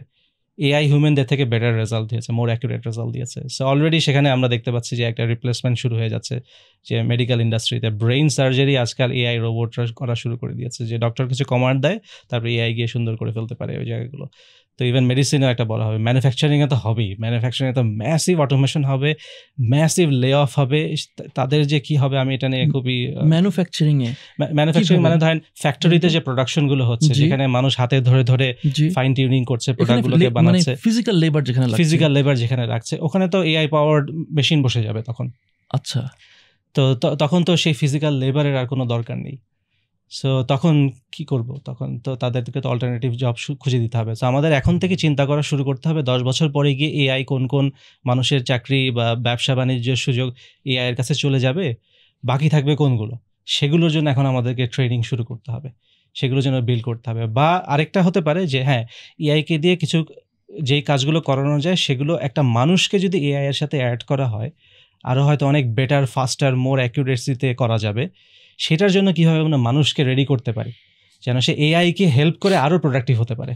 এআই হিউম্যানদের থেকে বেটার রেজাল্ট দিয়েছে, মোর অ্যাকুরেট রেজাল্ট দিয়েছে। সো অলরেডি সেখানে আমরা দেখতে পাচ্ছি যে একটা রিপ্লেসমেন্ট শুরু হয়ে যাচ্ছে, যে মেডিকেল ইন্ডাস্ট্রিতে ব্রেইন সার্জারি আজকাল এআই রোবটরা করা শুরু করে দিয়েছে, যে ডক্টর কিছু কমান্ড দেয়, তারপরে এআই গিয়ে সুন্দর করে ফেলতে পারে ওই জায়গাগুলো। তো ইভেন মেডিসিনেও একটা বলা হবে, ম্যানুফ্যাকচারিংয়ে তো হবেই, ম্যানুফ্যাকচারিংয়ে তো ম্যাসিভ অটোমেশন হবে, ম্যাসিভ লে অফ হবে। তাদের যে কি হবে আমি এটা নিয়ে খুবই ম্যানুফ্যাকচারিং মানে ধরেন ফ্যাক্টরিতে যে প্রোডাকশনগুলো হচ্ছে, যেখানে মানুষ হাতে ধরে ধরে ফাইন টিউনিং করছে, প্রোডাক্টগুলোকে বানাচ্ছে, ফিজিক্যাল লেবার যেখানে রাখছে, ওখানে তো এআই পাওয়ার্ড মেশিন বসে যাবে তখন। আচ্ছা, তো তখন তো সেই ফিজিক্যাল লেবারের আর কোনো দরকার নেই। সো তখন কি করব? তখন তো তাদেরকে তো অল্টারনেটিভ জব খুঁজে দিতে হবে। সো আমাদের এখন থেকে চিন্তা করা শুরু করতে হবে 10 বছর পরে গিয়ে এআই কোন কোন মানুষের চাকরি বা ব্যবসা বাণিজ্যের সুযোগ এআই এর কাছে চলে যাবে, বাকি থাকবে কোনগুলো, সেগুলোর জন্য এখন আমাদেরকে ট্রেনিং শুরু করতে হবে, সেগুলোর জন্য বিল্ড করতে হবে। বা আরেকটা হতে পারে যে হ্যাঁ, এআইকে দিয়ে কিছু যেই কাজগুলো করানো যায় সেগুলো একটা মানুষকে যদি এআই এর সাথে অ্যাড করা হয়, আরও হয়তো অনেক বেটার, ফাস্টার, মোর অ্যাকুরেসিতে করা যাবে। সেটার জন্য কীভাবে আমরা মানুষকে রেডি করতে পারি যেন সে এআইকে হেল্প করে আরও প্রোডাক্টিভ হতে পারে।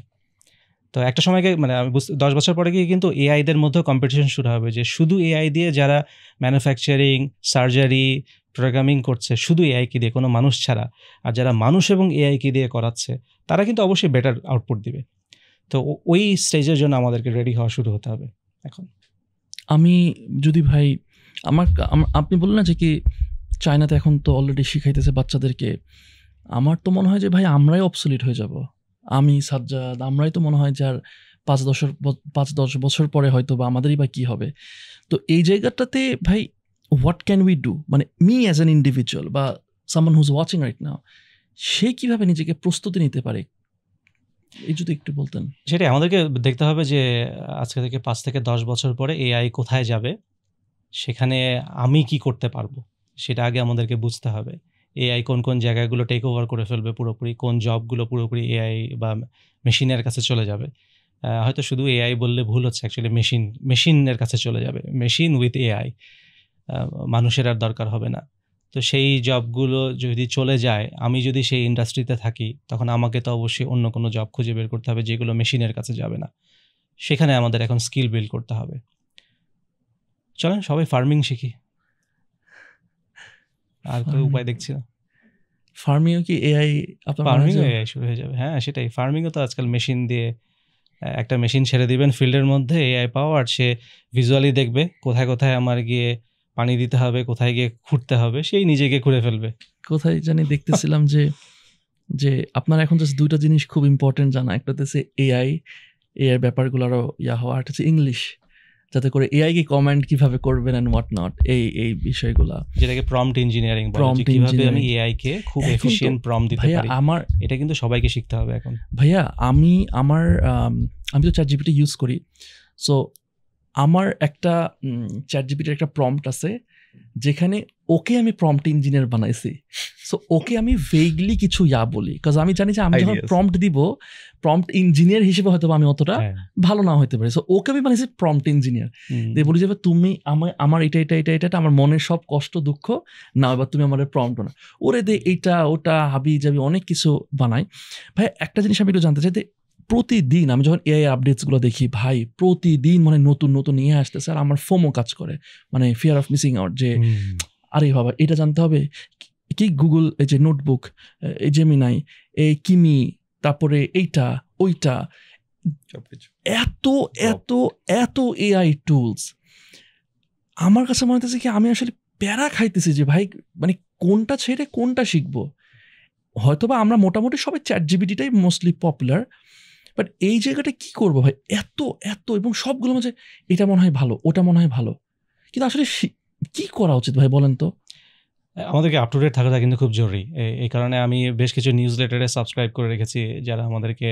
তো একটা সময়কে মানে আমি 10 বছর পরে গিয়ে কিন্তু এআইদের মধ্যেও কম্পিটিশন শুরু হবে, যে শুধু এআই দিয়ে যারা ম্যানুফ্যাকচারিং, সার্জারি, প্রোগ্রামিং করছে শুধু এআইকে দিয়ে, কোনো মানুষ ছাড়া, আর যারা মানুষ এবং এআইকে দিয়ে করাচ্ছে তারা কিন্তু অবশ্যই বেটার আউটপুট দিবে। তো ওই স্টেজের জন্য আমাদেরকে রেডি হওয়া শুরু হতে হবে এখন। আমি যদি ভাই আপনি বললেন না যে কি চায়নাতে এখন তো অলরেডি শিখাইতেছে বাচ্চাদেরকে, আমার তো মনে হয় যে ভাই আমরাই অবসলিট হয়ে যাব। আমি সাজ্জাদ, আমরাই তো মনে হয় যে আর 5-10 বছর পরে হয়তো বা আমাদেরই বা কী হবে। তো এই জায়গাটাতে ভাই হোয়াট ক্যান উই ডু, মানে মি অ্যাজ অ্যান ইন্ডিভিজুয়াল বা someone who's watching right now, সে কীভাবে নিজেকে প্রস্তুতি নিতে পারে, এই যদি একটু বলতেন। সেটাই আমাদেরকে দেখতে হবে যে আজকে থেকে 5 থেকে 10 বছর পরে এআই কোথায় যাবে, সেখানে আমি কি করতে পারবো সেটা আগে আমাদেরকে বুঝতে হবে। এআই কোন কোন জায়গাগুলো টেক ওভার করে ফেলবে পুরোপুরি, কোন জবগুলো পুরোপুরি এআই বা মেশিনের কাছে চলে যাবে। হয়তো শুধু এআই বললে ভুল হচ্ছে, অ্যাকচুয়ালি মেশিনের কাছে চলে যাবে, মেশিন উইথ এআই, মানুষের আর দরকার হবে না। তো সেই জবগুলো যদি চলে যায়, আমি যদি সেই ইন্ডাস্ট্রিতে থাকি, তখন আমাকে তো অবশ্যই অন্য কোনো জব খুঁজে বের করতে হবে যেগুলো মেশিনের কাছে যাবে না। সেখানে আমাদের এখন স্কিল বিল্ড করতে হবে। চলেন সবাই ফার্মিং শিখি, আর কোনো উপায় দেখছি না। ফার্মিংও কি এআই? ফার্মিংও এআই শুরু হয়ে যাবে। হ্যাঁ সেটাই, ফার্মিংও তো আজকাল মেশিন দিয়ে, একটা মেশিন ছেড়ে দিবেন ফিল্ডের মধ্যে, এআই পাওয়ার, সে ভিজুয়ালি দেখবে কোথায় কোথায় আমার গিয়ে পানি দিতে হবে, কোথায় গিয়ে খুঁড়তে হবে, সেই নিজেকে খুঁড়ে ফেলবে। কোথায় জানি দেখতেছিলাম যে আপনার এখন জাস্ট 2টা জিনিস খুব ইম্পর্টেন্ট জানা, একটা হচ্ছে এআই এর ব্যাপারগুলো আরও হওয়া, আর হচ্ছে ইংলিশ, যাতে করে এআই কি কমেন্ট কিভাবে করবেন এন্ড হোয়াট নট, এই বিষয়গুলো, যেটাকে প্রম্পট ইঞ্জিনিয়ারিং বলে, কিভাবে আমি এআই কে খুব এফিশিয়েন্ট প্রম্পট দিতে পারি। আমার এটা কিন্তু সবাইকে শিখতে হবে এখন। ভাইয়া আমি তো চ্যাটজিপিটি ইউজ করি। সো আমার একটা চ্যাটজিপিটির একটা প্রম্পট আছে যেখানে ওকে আমি প্রম্পট ইঞ্জিনিয়ার বানাইছি। সো ওকে আমি ভেগলি কিছু বলি, কাজ আমি জানি যে আমি যখন প্রম্পট দিব, প্রম্পট ইঞ্জিনিয়ার হিসেবে হয়তো আমি অতটা ভালো না হতে পারি। সো ওকে আমি বানাইছি প্রম্পট ইঞ্জিনিয়ার, দিয়ে বলি যে তুমি আমার এটা আমার মনের সব কষ্ট দুঃখ না, এবার তুমি আমার প্রম্পট বানাও, ওরে দে এইটা ওটা হাবি যাবি অনেক কিছু বানাই। ভাই একটা জিনিস আমি একটু জানতে চাই, প্রতিদিন আমি যখন এআই আপডেটসগুলো দেখি, ভাই প্রতিদিন মানে নতুন নতুন নিয়ে আসতেছে, আর আমার ফোমো কাজ করে, মানে ফিয়ার অফ মিসিং আউট, যে আরে বাবা এটা জানতে হবে, কি গুগল এই যে নোটবুক, এই জেমিনাই, এই কিমি, তারপরে এইটা ওইটা, সবকিছু এত এত এত এআই টুলস। আমার কাছে মনে হতেছে কি আমি আসলে প্যারা খাইতেছি যে ভাই মানে কোনটা ছেড়ে কোনটা শিখবো। হয়তোবা আমরা মোটামুটি সবাই ChatGPT-টাই মোস্টলি পপুলার, বাট এই জায়গাটা কি করবো ভাই, এত এত এবং সবগুলো মাঝে এটা মনে হয় ভালো, ওটা মনে হয় ভালো, কিন্তু আসলে কি করা উচিত ভাই বলেন তো? আমাদেরকে আপ টু ডেট থাকাটা কিন্তু খুব জরুরি। এই কারণে আমি বেশ কিছু নিউজ লেটারে সাবস্ক্রাইব করে রেখেছি, যারা আমাদেরকে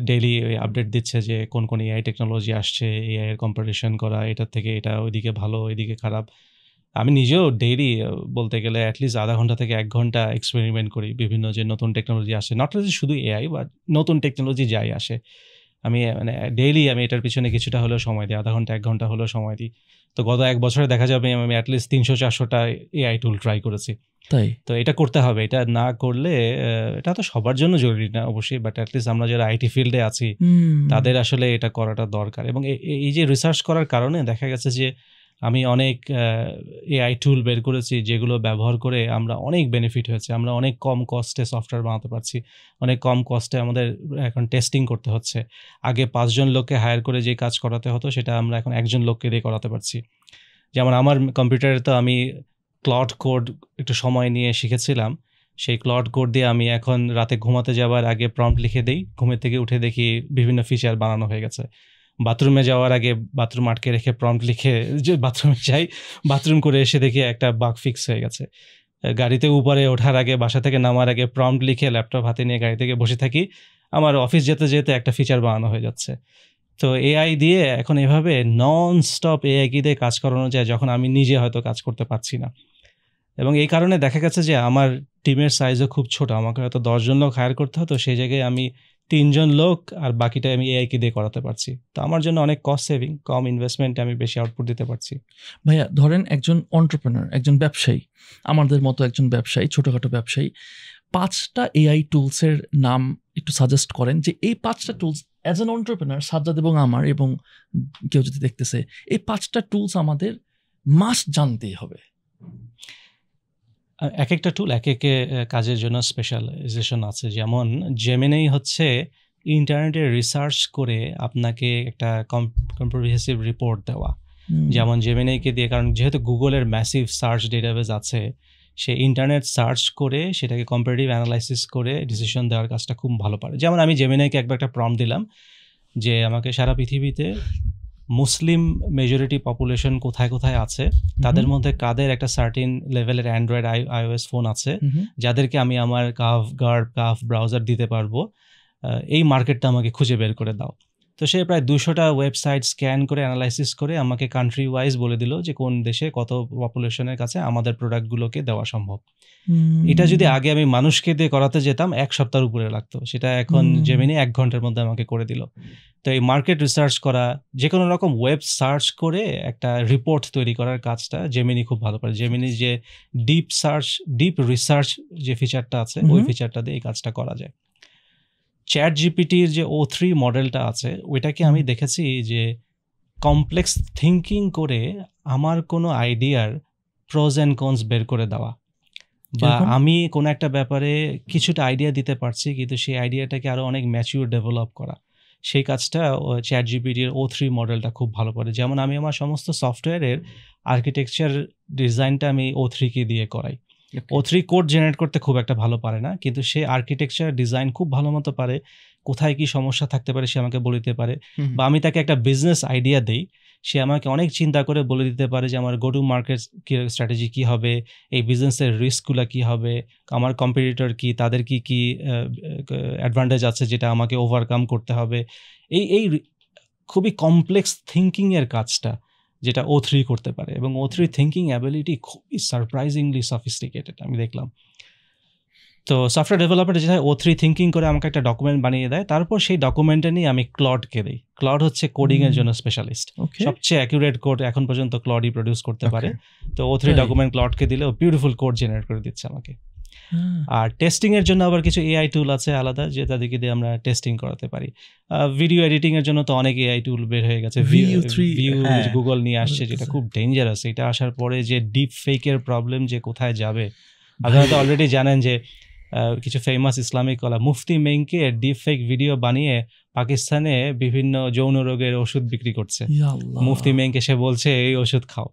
ডেইলি আপডেট দিচ্ছে যে কোন কোন এআই টেকনোলজি আসছে, এআই এর কম্পারিশন করা, এটার থেকে এটা ওইদিকে ভালো ওইদিকে খারাপ। আমি নিজেও ডেইলি বলতে গেলে অ্যাটলিস্ট আধা ঘন্টা থেকে 1 ঘন্টা এক্সপেরিমেন্ট করি বিভিন্ন যে নতুন টেকনোলজি আসে, নট শুধু এআই বা নতুন টেকনোলজি যাই আসে, আমি মানে ডেইলি আমি এটার পিছনে কিছুটা হলেও সময় দিই, আধা ঘন্টা 1 ঘন্টা হলেও সময় দিই। তো গত 1 বছরে দেখা যাবে আমি অ্যাটলিস্ট 300-400টা এআই টুল ট্রাই করেছি। তাই তো এটা করতে হবে, এটা না করলে এটা তো সবার জন্য জরুরি না অবশ্যই, বাট অ্যাটলিস্ট আমরা যারা আইটি ফিল্ডে আছি তাদের আসলে এটা করাটা দরকার। এবং এই যে রিসার্চ করার কারণে দেখা গেছে যে আমি অনেক এআই টুল বের করেছি যেগুলো ব্যবহার করে আমরা অনেক বেনিফিট হয়েছে, আমরা অনেক কম কস্টে সফটওয়্যার বানাতে পারছি, অনেক কম কস্টে আমাদের এখন টেস্টিং করতে হচ্ছে। আগে 5 জন লোককে হায়ার করে যে কাজ করাতে হতো সেটা আমরা এখন 1 জন লোককে দিয়ে করাতে পারছি। যেমন আমার কম্পিউটারে তো আমি ক্লড কোড একটু সময় নিয়ে শিখেছিলাম, সেই ক্লড কোড দিয়ে আমি এখন রাতে ঘুমাতে যাওয়ার আগে প্রম্পট লিখে দিই, ঘুমের থেকে উঠে দেখি বিভিন্ন ফিচার বানানো হয়ে গেছে। বাথরুমে যাওয়ার আগে বাথরুম আটকে রেখে প্রম্পট লিখে যে বাথরুমে যাই, বাথরুম করে এসে দেখি একটা বাগ ফিক্স হয়ে গেছে। গাড়িতে উপরে ওঠার আগে, বাসা থেকে নামার আগে প্রম্পট লিখে ল্যাপটপ হাতে নিয়ে গাড়ি থেকে বসে থাকি, আমার অফিস যেতে যেতে একটা ফিচার বানানো হয়ে যাচ্ছে। তো এআই দিয়ে এখন এভাবে নন স্টপ এআই দিয়ে কাজ করানো যায় যখন আমি নিজে হয়তো কাজ করতে পারছি না। এবং এই কারণে দেখা গেছে যে আমার টিমের সাইজও খুব ছোট, আমাকে হয়তো 10 জন লোক হায়ার করতে হতো, সেই জায়গায় আমি 3 জন লোক আর বাকিটা আমি এআই দিয়ে করাতে পারছি। তো আমার জন্য অনেক কস্ট সেভিং, কম ইনভেস্টমেন্টে আমি বেশি আউটপুট দিতে পারছি। ভাইয়া ধরেন একজন এন্টারপ্রেনার, একজন ব্যবসায়ী, আমাদের মতো একজন ব্যবসায়ী, ছোটোখাটো ব্যবসায়ী, 5টা এআই টুলসের নাম একটু সাজেস্ট করেন যে এই 5টা tools as an entrepreneur Sajjad এবং আমার এবং কেউ যদি দেখতেছে, এই 5টা টুলস আমাদের মাস্ট জানতেই হবে। এক একটা টুল এক এক কাজের জন্য স্পেশালাইজেশন আছে। যেমন জেমিনাই হচ্ছে ইন্টারনেটে রিসার্চ করে আপনাকে একটা কম্প্রিহেন্সিভ রিপোর্ট দেওয়া। যেমন জেমিনাইকে দিয়ে, কারণ যেহেতু গুগলের ম্যাসিভ সার্চ ডেটাবেস আছে, সে ইন্টারনেট সার্চ করে সেটাকে কম্পারেটিভ অ্যানালাইসিস করে ডিসিশন দেওয়ার কাজটা খুব ভালো পারে। যেমন আমি জেমিনাইকে একবার একটা প্রম্পট দিলাম যে আমাকে সারা পৃথিবীতে মুসলিম মেজরিটি পপুলেশন কোথায় কোথায় আছে, তাদের মধ্যে কাদের একটা সার্টিন লেভেলের অ্যান্ড্রয়েড আইওএস ফোন আছে যাদেরকে আমি আমার কাফ ব্রাউজার দিতে পারবো, এই মার্কেটটা আমাকে খুঁজে বের করে দাও। তো সে প্রায় 200টা ওয়েবসাইট স্ক্যান করে অ্যানালাইসিস করে আমাকে কান্ট্রি ওয়াইজ বলে দিল যে কোন দেশে কত পপুলেশনের কাছে আমাদের প্রোডাক্টগুলোকে দেওয়া সম্ভব। এটা যদি আগে আমি মানুষকে দিয়ে করাতে যেতাম 1 সপ্তাহের উপরে লাগতো, সেটা এখন জেমিনি 1 ঘন্টার মধ্যে আমাকে করে দিল। তো এই মার্কেট রিসার্চ করা, যে কোনো রকম ওয়েব সার্চ করে একটা রিপোর্ট তৈরি করার কাজটা জেমিনি খুব ভালো পারে। জেমিনি যে ডিপ রিসার্চ যে ফিচারটা আছে, ওই ফিচারটা দিয়ে এই কাজটা করা যায়। ChatGPT-র যে O3 মডেলটা আছে, ওইটাকে আমি দেখেছি যে কমপ্লেক্স থিঙ্কিং করে আমার কোনো আইডিয়ার প্রোজ অ্যান্ড কনস বের করে দেওয়া, বা আমি কোনো একটা ব্যাপারে কিছুটা আইডিয়া দিতে পারছি কিন্তু সেই আইডিয়াটাকে আরও অনেক ম্যাচিউর ডেভেলপ করা, সেই কাজটা ChatGPT-র O3 মডেলটা খুব ভালো করে। যেমন আমি আমার সমস্ত সফটওয়্যারের আর্কিটেকচার ডিজাইনটা আমি O3-কে দিয়ে করাই। O3 কোড জেনারেট করতে খুব একটা ভালো পারে না, কিন্তু সে আর্কিটেকচার ডিজাইন খুব ভালো মতো পারে, কোথায় কি সমস্যা থাকতে পারে সে আমাকে বলে দিতে পারে। বা আমি তাকে একটা বিজনেস আইডিয়া দেই, সে আমাকে অনেক চিন্তা করে বলে দিতে পারে যে আমার গো টু মার্কেট স্ট্র্যাটেজি কী হবে, এই বিজনেসের রিস্কগুলো কী হবে, আমার কম্পিটিটর কি, তাদের কি কি অ্যাডভান্টেজ আছে যেটা আমাকে ওভারকাম করতে হবে। এই খুবই কমপ্লেক্স থিঙ্কিংয়ের কাজটা যেটা O3 করতে পারে, এবং O3 থিঙ্কিং অ্যাবিলিটি খুবই সারপ্রাইজিংলি সফিস্টিকেটেড আমি দেখলাম। তো সফটওয়্যার ডেভেলপার যেটা O3 থিঙ্কিং করে আমাকে একটা ডকুমেন্ট বানিয়ে দেয়, তারপর সেই ডকুমেন্টটা নিয়ে আমি ক্লডকে দিই। ক্লড হচ্ছে কোডিংয়ের জন্য স্পেশালিস্ট, সবচেয়ে অ্যাকুরেট কোড এখন পর্যন্ত ক্লডই প্রডিউস করতে পারে। তো O3 ডকুমেন্ট ক্লডকে দিলে ও বিউটিফুল কোড জেনারেট করে দিচ্ছে আমাকে। আর টেস্টিং এর জন্য আবার কিছু এআই টুল আছে আলাদা, যে তাদেরকে দিয়ে আমরা টেস্টিং করাতে পারি। ভিডিও এডিটিং এর জন্য তো অনেক এআই টুল বের হয়ে গেছে, ভিউ গুগল নিয়ে আসছে, যেটা খুব ডেঞ্জারাস। এটা আসার পরে যে ডিপ ফেকের প্রবলেম যে কোথায় যাবে, আপনারা তো অলরেডি জানেন যে কিছু ফেমাস ইসলামিক কলা মুফতি মেইনকে ডিপ ফেক ভিডিও বানিয়ে পাকিস্তানে বিভিন্ন যৌন রোগের ওষুধ বিক্রি করছে। মুফতি মেইনকে সে বলছে এই ওষুধ খাও।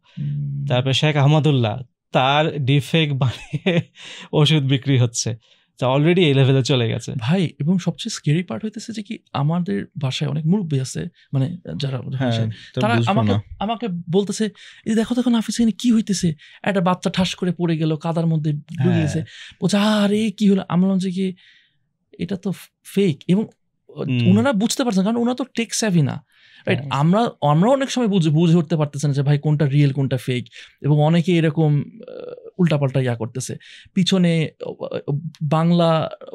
তারপর শেখ আহমদুল্লাহ, তার ডিপ ফেক বানিয়ে ওষুধ বিক্রি হচ্ছে। অলরেডি এই লেভেলে চলে গেছে ভাই। এবং সবচেয়ে স্কেরি পার্ট হইতেছে যে কি, আমাদের বাসায় অনেক মুরব্বী আছে, মানে যারা তারা আমাকে বলতেছে এই দেখো দেখো নাফিস এখানে কি হইতেছে, একটা বাচ্চা ঠাস করে পড়ে গেল, কাদার মধ্যে ডুবে গেছে, বলছে আরে কি হলো। আমি বললাম যে কি এটা তো ফেক, এবং ওনারা বুঝতে পারছেন, কারণ ওনারা তো টেক স্যাভি না, রাইট? আমরা অনেক সময় বুঝে উঠতে পারতেছে না যে ভাই কোনটা রিয়েল কোনটা ফেক, এবং অনেকে এরকম উল্টাপাল্টা করতেছে, পিছনে বাংলা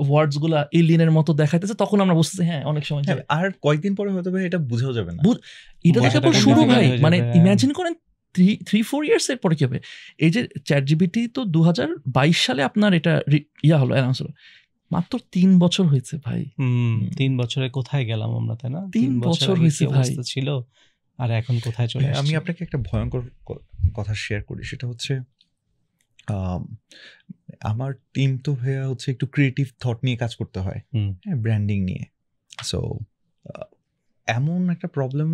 ওয়ার্ডস গুলা এলিয়েনের মতো দেখাইতেছে, তখন আমরা বুঝতেছি হ্যাঁ অনেক সময় আর কয়েকদিন পরে হয়তো ভাই এটা বুঝাও যাবে না। এটা তো কেবল শুরু ভাই, মানে ইমাজিন করেন 3-4 ইয়ার্স এর পরে কি হবে। এই যে চ্যাটজিপিটি তো 2022 সালে আপনার এটা হলো, অ্যানাউন্স হলো, মাত্র 3 বছর হয়েছে ভাই। 3 বছরে কোথায় গেলাম আমরা, তাই না? 3 বছর হয়েছে ভাই, ছিল আর এখন কোথায় চলে আসছে। আমি আপনাকে একটা ভয়ঙ্কর কথা শেয়ার করি, সেটা হচ্ছে আমার টিম তো ভাইয়া হচ্ছে একটু ক্রিয়েটিভ থট নিয়ে কাজ করতে হয়, হ্যাঁ, ব্র্যান্ডিং নিয়ে। সো এমন একটা প্রবলেম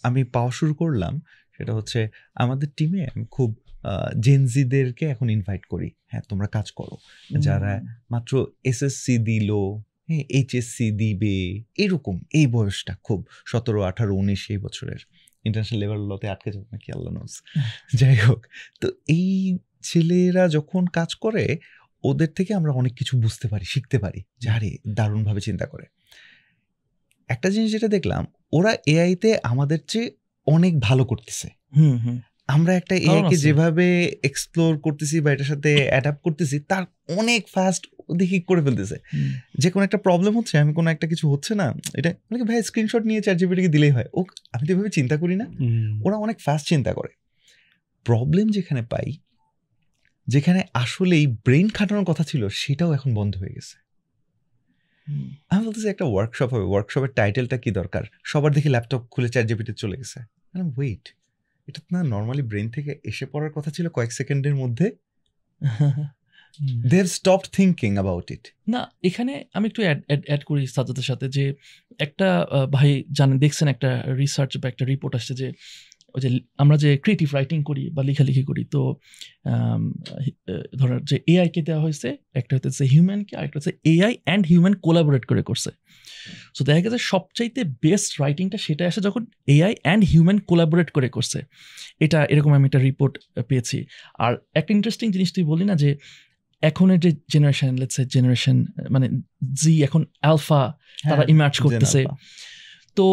আমি পাওয়া শুরু করলাম, সেটা হচ্ছে আমাদের টিমে আমি খুব জেনজিদেরকে এখন ইনভাইট করি, হ্যাঁ তোমরা কাজ করো, যারা মাত্র এসএসসি দিল, হ্যাঁ এইচএসসি দিবে, এরকম এই বয়সটা খুব 17, 18, 19 এই বছরের। ইন্টারন্যাশনাল লেভেলতে আটকে যাবে নাকি আল্লাহ নোস। যাই হোক, তো এই ছেলেরা যখন কাজ করে ওদের থেকে আমরা অনেক কিছু বুঝতে পারি, শিখতে পারি, যে আরে দারুণভাবে চিন্তা করে। একটা জিনিস যেটা দেখলাম, ওরা এআইতে আমাদের চেয়ে অনেক ভালো করতেছে। আমরা একটা এআইকে যেভাবে এক্সপ্লোর করতেছি বা এটার সাথে অ্যাডাপ্ট করতেছি, তার অনেক ফাস্ট দেখি করে ফেলতেছে। যে কোনো একটা প্রবলেম হচ্ছে, আমি কোনো একটা কিছু হচ্ছে না, এটা মানে ভাই স্ক্রিনশট নিয়ে চ্যাটজিপিটিকে দিলেই হয়। আমি তো এভাবে চিন্তা করি না, ওরা অনেক ফাস্ট চিন্তা করে। প্রবলেম যেখানে পাই, যেখানে আসলেই ব্রেন খাটানোর কথা ছিল, সেটাও এখন বন্ধ হয়ে গেছে। আমি বলতেছি একটা ওয়ার্কশপ হবে, ওয়ার্কশপের টাইটেলটা কি দরকার, সবার দেখি ল্যাপটপ খুলে চ্যাটজিপিটি চলে গেছে। ওয়েট, এটা না নর্মালি ব্রেন থেকে এসে পড়ার কথা ছিল কয়েক সেকেন্ডের মধ্যে। they have stopped thinking about it. না, এখানে আমি একটু অ্যাড করি সাজ্জাদের সাথে, যে একটা ভাই জানেন, দেখছেন একটা রিসার্চ বা একটা রিপোর্ট আসছে, যে ওই যে আমরা যে ক্রিয়েটিভ রাইটিং করি বা লেখালেখি করি, তো ধরার যে এআইকে দেওয়া হয়েছে, একটা হচ্ছে হিউম্যানকে, আরেকটা হচ্ছে এআই অ্যান্ড হিউম্যান কোলাবোরেট করে করছে। সো দেখা গেছে সবচাইতে বেস্ট রাইটিংটা সেটা আসে যখন এআই অ্যান্ড হিউম্যান কোলাবোরেট করে করছে। এটা এরকম আমি একটা রিপোর্ট পেয়েছি। আর একটা ইন্টারেস্টিং জিনিস তুই বলি না, যে এখনের যে জেনারেশন মানে জি, এখন আলফা তারা ইমার্জ করতেছে, তো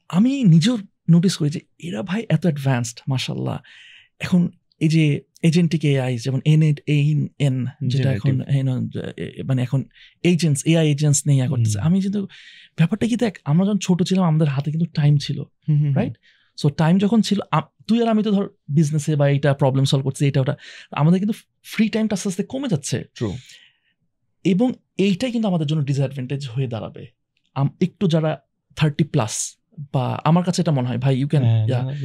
আমি নিজেও নোটিস করি যে এরা ভাই এত অ্যাডভান্সড মাশাআল্লাহ। এখন এই যে এজেন্টিক এআই, যেমন NAN যেটা এখন মানে এখন এজেন্টস, এআই এজেন্টস নিয়ে করতেছে। আমি কিন্তু ব্যাপারটা কি, দেখ আমরা যখন ছোট ছিলাম আমাদের হাতে কিন্তু টাইম ছিল, রাইট? সো টাইম যখন ছিল, তুই আর আমি তো ধর বিজনেসে বা এইটা প্রবলেম সলভ করছি, এটা ওটা, আমাদের কিন্তু ফ্রি টাইমটা আস্তে আস্তে কমে যাচ্ছে। এবং এইটাই কিন্তু আমাদের জন্য ডিসঅ্যাডভান্টেজ হয়ে দাঁড়াবে একটু যারা 30+ বা আমার কাছে এটা মনে হয় ভাই, ইউ ক্যান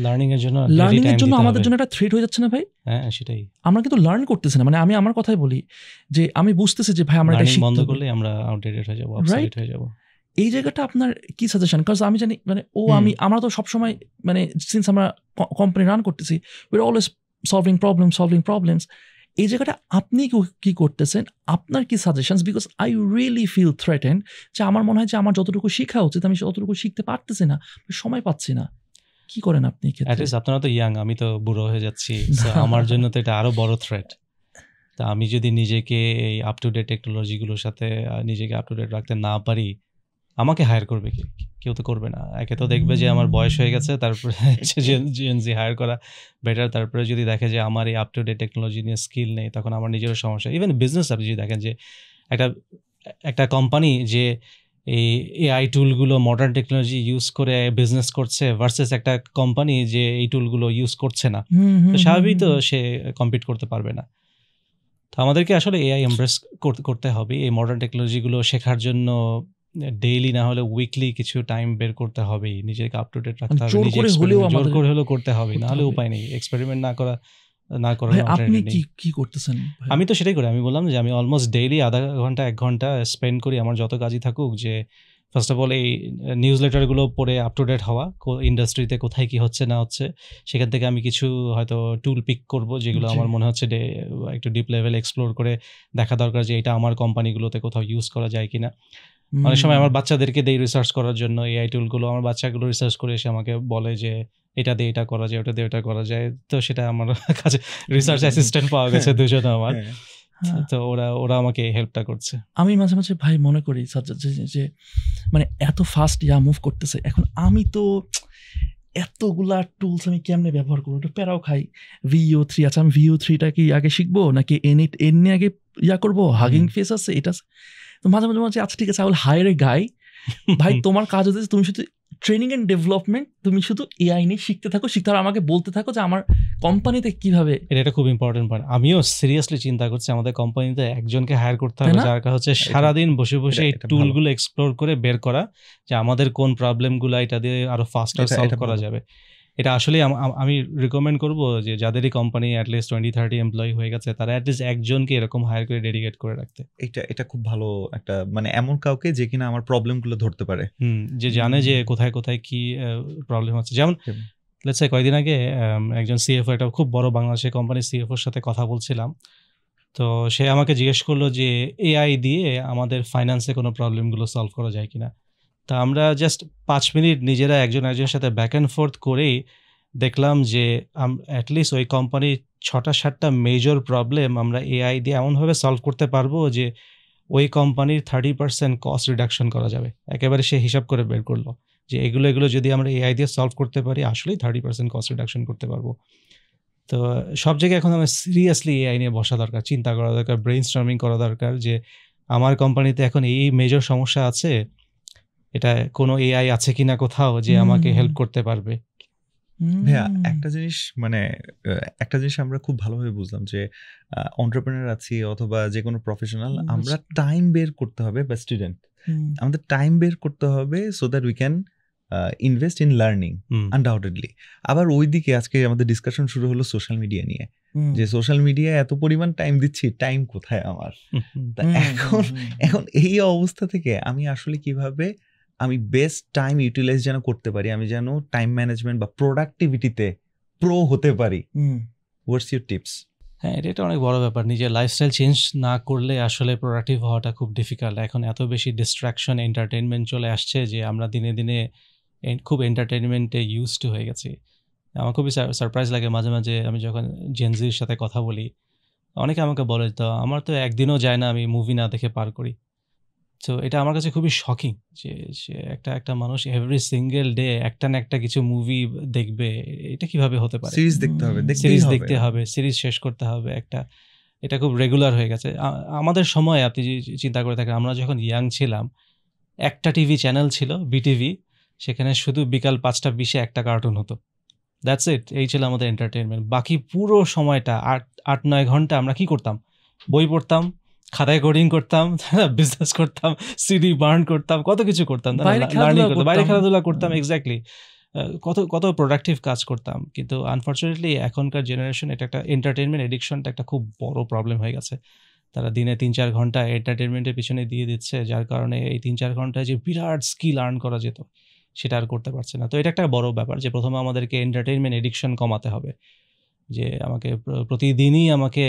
লার্নিং এর জন্য আমাদের জন্য একটা থ্রেট হয়ে যাচ্ছে না ভাই? হ্যাঁ সেটাই, আমরা কিন্তু লার্ন করতেছি না। মানে আমি আমার কথাই বলি, যে আমি বুঝতেছি যে ভাই আমরা এটা বন্ধ করলে আমরা আউটডেটেড হয়ে যাব, অবসলিট হয়ে যাব। এই জায়গাটা আপনার কি সাজেশন? কারণ আমি জানি মানে আমরা তো সবসময় মানে সিন্স আমরা কোম্পানি রান করতেছি, we are always solving problems. এই জায়গাটা আপনি কি করতেছেন, আপনার কি suggestions? Because I really feel threatened, যে আমার মনে হয় যে আমার যতটুকু শেখা উচিত আমি ততটুকু শিখতে পারতেছি না, সময় পাচ্ছি না। কি করেন আপনি? আপনারা তো ইয়াং, আমি তো বুড়ো হয়ে যাচ্ছি, আমার জন্য তো এটা আরো বড় থ্রেট। তা আমি যদি নিজেকে এই আপ টু ডেট টেকনোলজিগুলোর সাথে নিজেকে আপ টু ডেট রাখতে না পারি, আমাকে হায়ার করবে কি? কেউ তো করবে না। একে তো দেখবে যে আমার বয়স হয়ে গেছে, তারপরে জেনজি হায়ার করা বেটার। তারপরে যদি দেখে যে আমার এই আপ টু ডেট টেকনোলজি নিয়ে স্কিল নেই, তখন আমার নিজেরও সমস্যা। ইভেন বিজনেস আপনি যদি দেখেন যে একটা কোম্পানি যে এই এআই টুলগুলো মডার্ন টেকনোলজি ইউজ করে বিজনেস করছে ভার্সেস একটা কোম্পানি যে এই টুলগুলো ইউজ করছে না, তো স্বাভাবিক তো সে কম্পিট করতে পারবে না। তো আমাদেরকে আসলে এআই এমব্রেস করতে হবে। এই মডার্ন টেকনোলজিগুলো শেখার জন্য ডেইলি না হলে উইকলি কিছু টাইম বের করতে হবে, নিজেকে আপ টু ডেট রাখতে হবে, জোর করে হলেও করতে হবে, না হলে উপায় নেই, এক্সপেরিমেন্ট না করা আপনি কি করতেছেন? আমি তো সেটাই করি, আমি বললাম যে আমি অলমোস্ট ডেইলি আধা ঘন্টা 1 ঘন্টা স্পেন্ড করি আমার যত কাজই থাকুক, যে ফার্স্ট অফ অল এই নিউজ লেটারগুলো পড়ে আপ টু ডেট হওয়া, ইন্ডাস্ট্রিতে কোথায় কি হচ্ছে না হচ্ছে, সেখান থেকে আমি কিছু হয়তো টুল পিক করব যেগুলো আমার মনে হচ্ছে একটু ডিপ লেভেল এক্সপ্লোর করে দেখা দরকার যে এটা আমার কোম্পানিগুলোতে কোথাও ইউজ করা যায় কিনা। অনেক সময় আমার বাচ্চাদেরকে দেই রিসার্চ করার জন্য এআই টুলগুলো, আমার বাচ্চাগুলো রিসার্চ করে এসে আমাকে বলে যে এটা দিয়ে এটা করা যায়, ওটা দিয়ে ওটা করা যায়। তো সেটা আমার কাছে রিসার্চ অ্যাসিস্ট্যান্ট পাওয়া গেছে 2 জন আমার, তো ওরা আমাকে হেল্পটা করছে। আমি মাঝে মাঝে ভাই মনে করি যে মানে এত ফাস্ট মুভ করতেছে এখন, আমি তো এতগুলা টুলস আমি কেমনে ব্যবহার করবো, একটু প্যারাও খাই। VO3 আছে, আমি VO3টা কি আগে শিখবো নাকি এনে আগে করবো? হাগিং ফেস আছে, এটা তো মাঝে মাঝে আচ্ছা ঠিক আছে, আই উইল হায়ার এ গাই। ভাই তোমার কাজ হচ্ছে তুমি শুধু ট্রেনিং এন্ড ডেভেলপমেন্ট, তুমি শুধু এআই নিয়ে শিখতে থাকো, আমাকে বলতে থাকো যে আমার কোম্পানিতে কিভাবে। এটা খুব ইম্পর্টেন্ট পয়েন্ট। আমিও সিরিয়াসলি চিন্তা করছি আমাদের কোম্পানিতে একজনকে হায়ার করতে হবে, যার কাজ হচ্ছে সারাদিন বসে বসে এই টুলগুলো এক্সপ্লোর করে বের করা যে আমাদের কোন প্রবলেমগুলো এটা দিয়ে আরো ফাস্টার সলভ করা যাবে। এটা আসলে আমি রিকমেন্ড করবো যে যাদেরই কোম্পানি অ্যাটলিস্ট 20-30 এমপ্লয়ি হয়ে গেছে, তারা অ্যাটলিস্ট একজনকে এরকম হায়ার করে ডেডিকেট করে রাখতে। এটা খুব ভালো একটা, মানে এমন কাউকে যে কিনা আমার প্রবলেমগুলো ধরতে পারে, যে জানে যে কোথায় কোথায় কি প্রবলেম হচ্ছে। যেমন লেটস সে কয়েকদিন আগে একজন সিএফও, একটা খুব বড় বাংলাদেশের কোম্পানির সিএফওর সাথে কথা বলছিলাম। তো সে আমাকে জিজ্ঞেস করলো যে এআই দিয়ে আমাদের ফাইন্যান্সে কোনো প্রবলেমগুলো সলভ করা যায় কিনা। তা আমরা জাস্ট 5 মিনিট নিজেরা একজনের সাথে ব্যাক অ্যান্ড ফোর্থ করেই দেখলাম যে অ্যাটলিস্ট ওই কোম্পানির 6-7টা মেজর প্রবলেম আমরা এআই দিয়ে এমনভাবে সলভ করতে পারবো যে ওই কোম্পানির 30% কস্ট রিডাকশন করা যাবে। একেবারে সে হিসাব করে বের করলো যে এগুলো যদি আমরা এআই দিয়ে সলভ করতে পারি আসলেই 30% কস্ট রিডাকশন করতে পারবো। তো সব জায়গায় এখন আমার সিরিয়াসলি এআই নিয়ে বসা দরকার, চিন্তা করা দরকার, ব্রেইন স্টর্মিং করা দরকার যে আমার কোম্পানিতে এখন এই মেজর সমস্যা আছে, এটা কোনো এআই আছে কিনা কোথাও যে আমাকে হেল্প করতে পারবে। ভাইয়া একটা জিনিস আমরা খুব ভালোভাবে বুঝলাম যে এন্টারপ্রেনার আছি অথবা যে কোনো প্রফেশনাল, আমরা টাইম বের করতে হবে, বা স্টুডেন্ট আমাদের টাইম বের করতে হবে so that we can invest in learning undoubtedly. আবার ওইদিকে আজকে আমাদের ডিসকাশন শুরু হলো সোশ্যাল মিডিয়া নিয়ে, যে সোশ্যাল মিডিয়ায় এত পরিমাণ টাইম দিচ্ছি, টাইম কোথায় আমার? এখন এই অবস্থা থেকে আমি আসলে কিভাবে আমি বেস্ট টাইম ইউটিলাইজ যেন করতে পারি, আমি যেন টাইম ম্যানেজমেন্ট বা প্রোডাক্টিভিটিতে প্রো হতে পারি, হোয়াটস ইউর টিপস? হ্যাঁ, এটা অনেক বড় ব্যাপার। নিজের লাইফস্টাইল চেঞ্জ না করলে আসলে প্রোডাক্টিভ হওয়াটা খুব ডিফিকাল্ট। এখন এত বেশি ডিস্ট্রাকশন, এন্টারটেনমেন্ট চলে আসছে যে আমরা দিনে দিনে খুব এন্টারটেনমেন্টে ইউজড হয়ে গেছি। আমার খুবই সারপ্রাইজ লাগে মাঝে মাঝে আমি যখন জেনজির সাথে কথা বলি, অনেকে আমাকে বলে তো আমার তো একদিনও যায় না আমি মুভি না দেখে পার করি। তো এটা আমার কাছে খুবই শকিং যে একটা মানুষ এভরি সিঙ্গেল ডে একটা না একটা কিছু মুভি দেখবে, এটা কিভাবে হতে পারে? সিরিজ দেখতে হবে, সিরিজ শেষ করতে হবে এটা খুব রেগুলার হয়ে গেছে। আমাদের সময় আপনি চিন্তা করে থাকেন, আমরা যখন ইয়াং ছিলাম একটা টিভি চ্যানেল ছিল বিটিভি, সেখানে শুধু বিকাল 5:20 একটা কার্টুন হতো, দ্যাটস ইট। এই ছিল আমাদের এন্টারটেনমেন্ট। বাকি পুরো সময়টা 8-9 ঘন্টা আমরা কি করতাম? বই পড়তাম, খাতায় কোডিং করতাম, বিজনেস করতাম, সিডি বার্ন করতাম, কত কিছু করতাম, লার্নিং করতাম, বাইরে খেলাধুলা করতাম, এক্স্যাক্টলি কত প্রোডাক্টিভ কাজ করতাম। কিন্তু আনফর্চুনেটলি এখনকার জেনারেশন এটা একটা এন্টারটেনমেন্ট এডিকশনটা একটা খুব বড় প্রবলেম হয়ে গেছে। তারা দিনে 3-4 ঘন্টা এন্টারটেনমেন্টের পিছনে দিয়ে দিচ্ছে, যার কারণে এই 3-4 ঘন্টায় যে বিরাট স্কিল আর্ন করা যেত সেটা আর করতে পারছে না। তো এটা একটা বড় ব্যাপার যে প্রথমে আমাদেরকে এন্টারটেনমেন্ট এডিকশন কমাতে হবে, যে আমাকে প্রতিদিনই আমাকে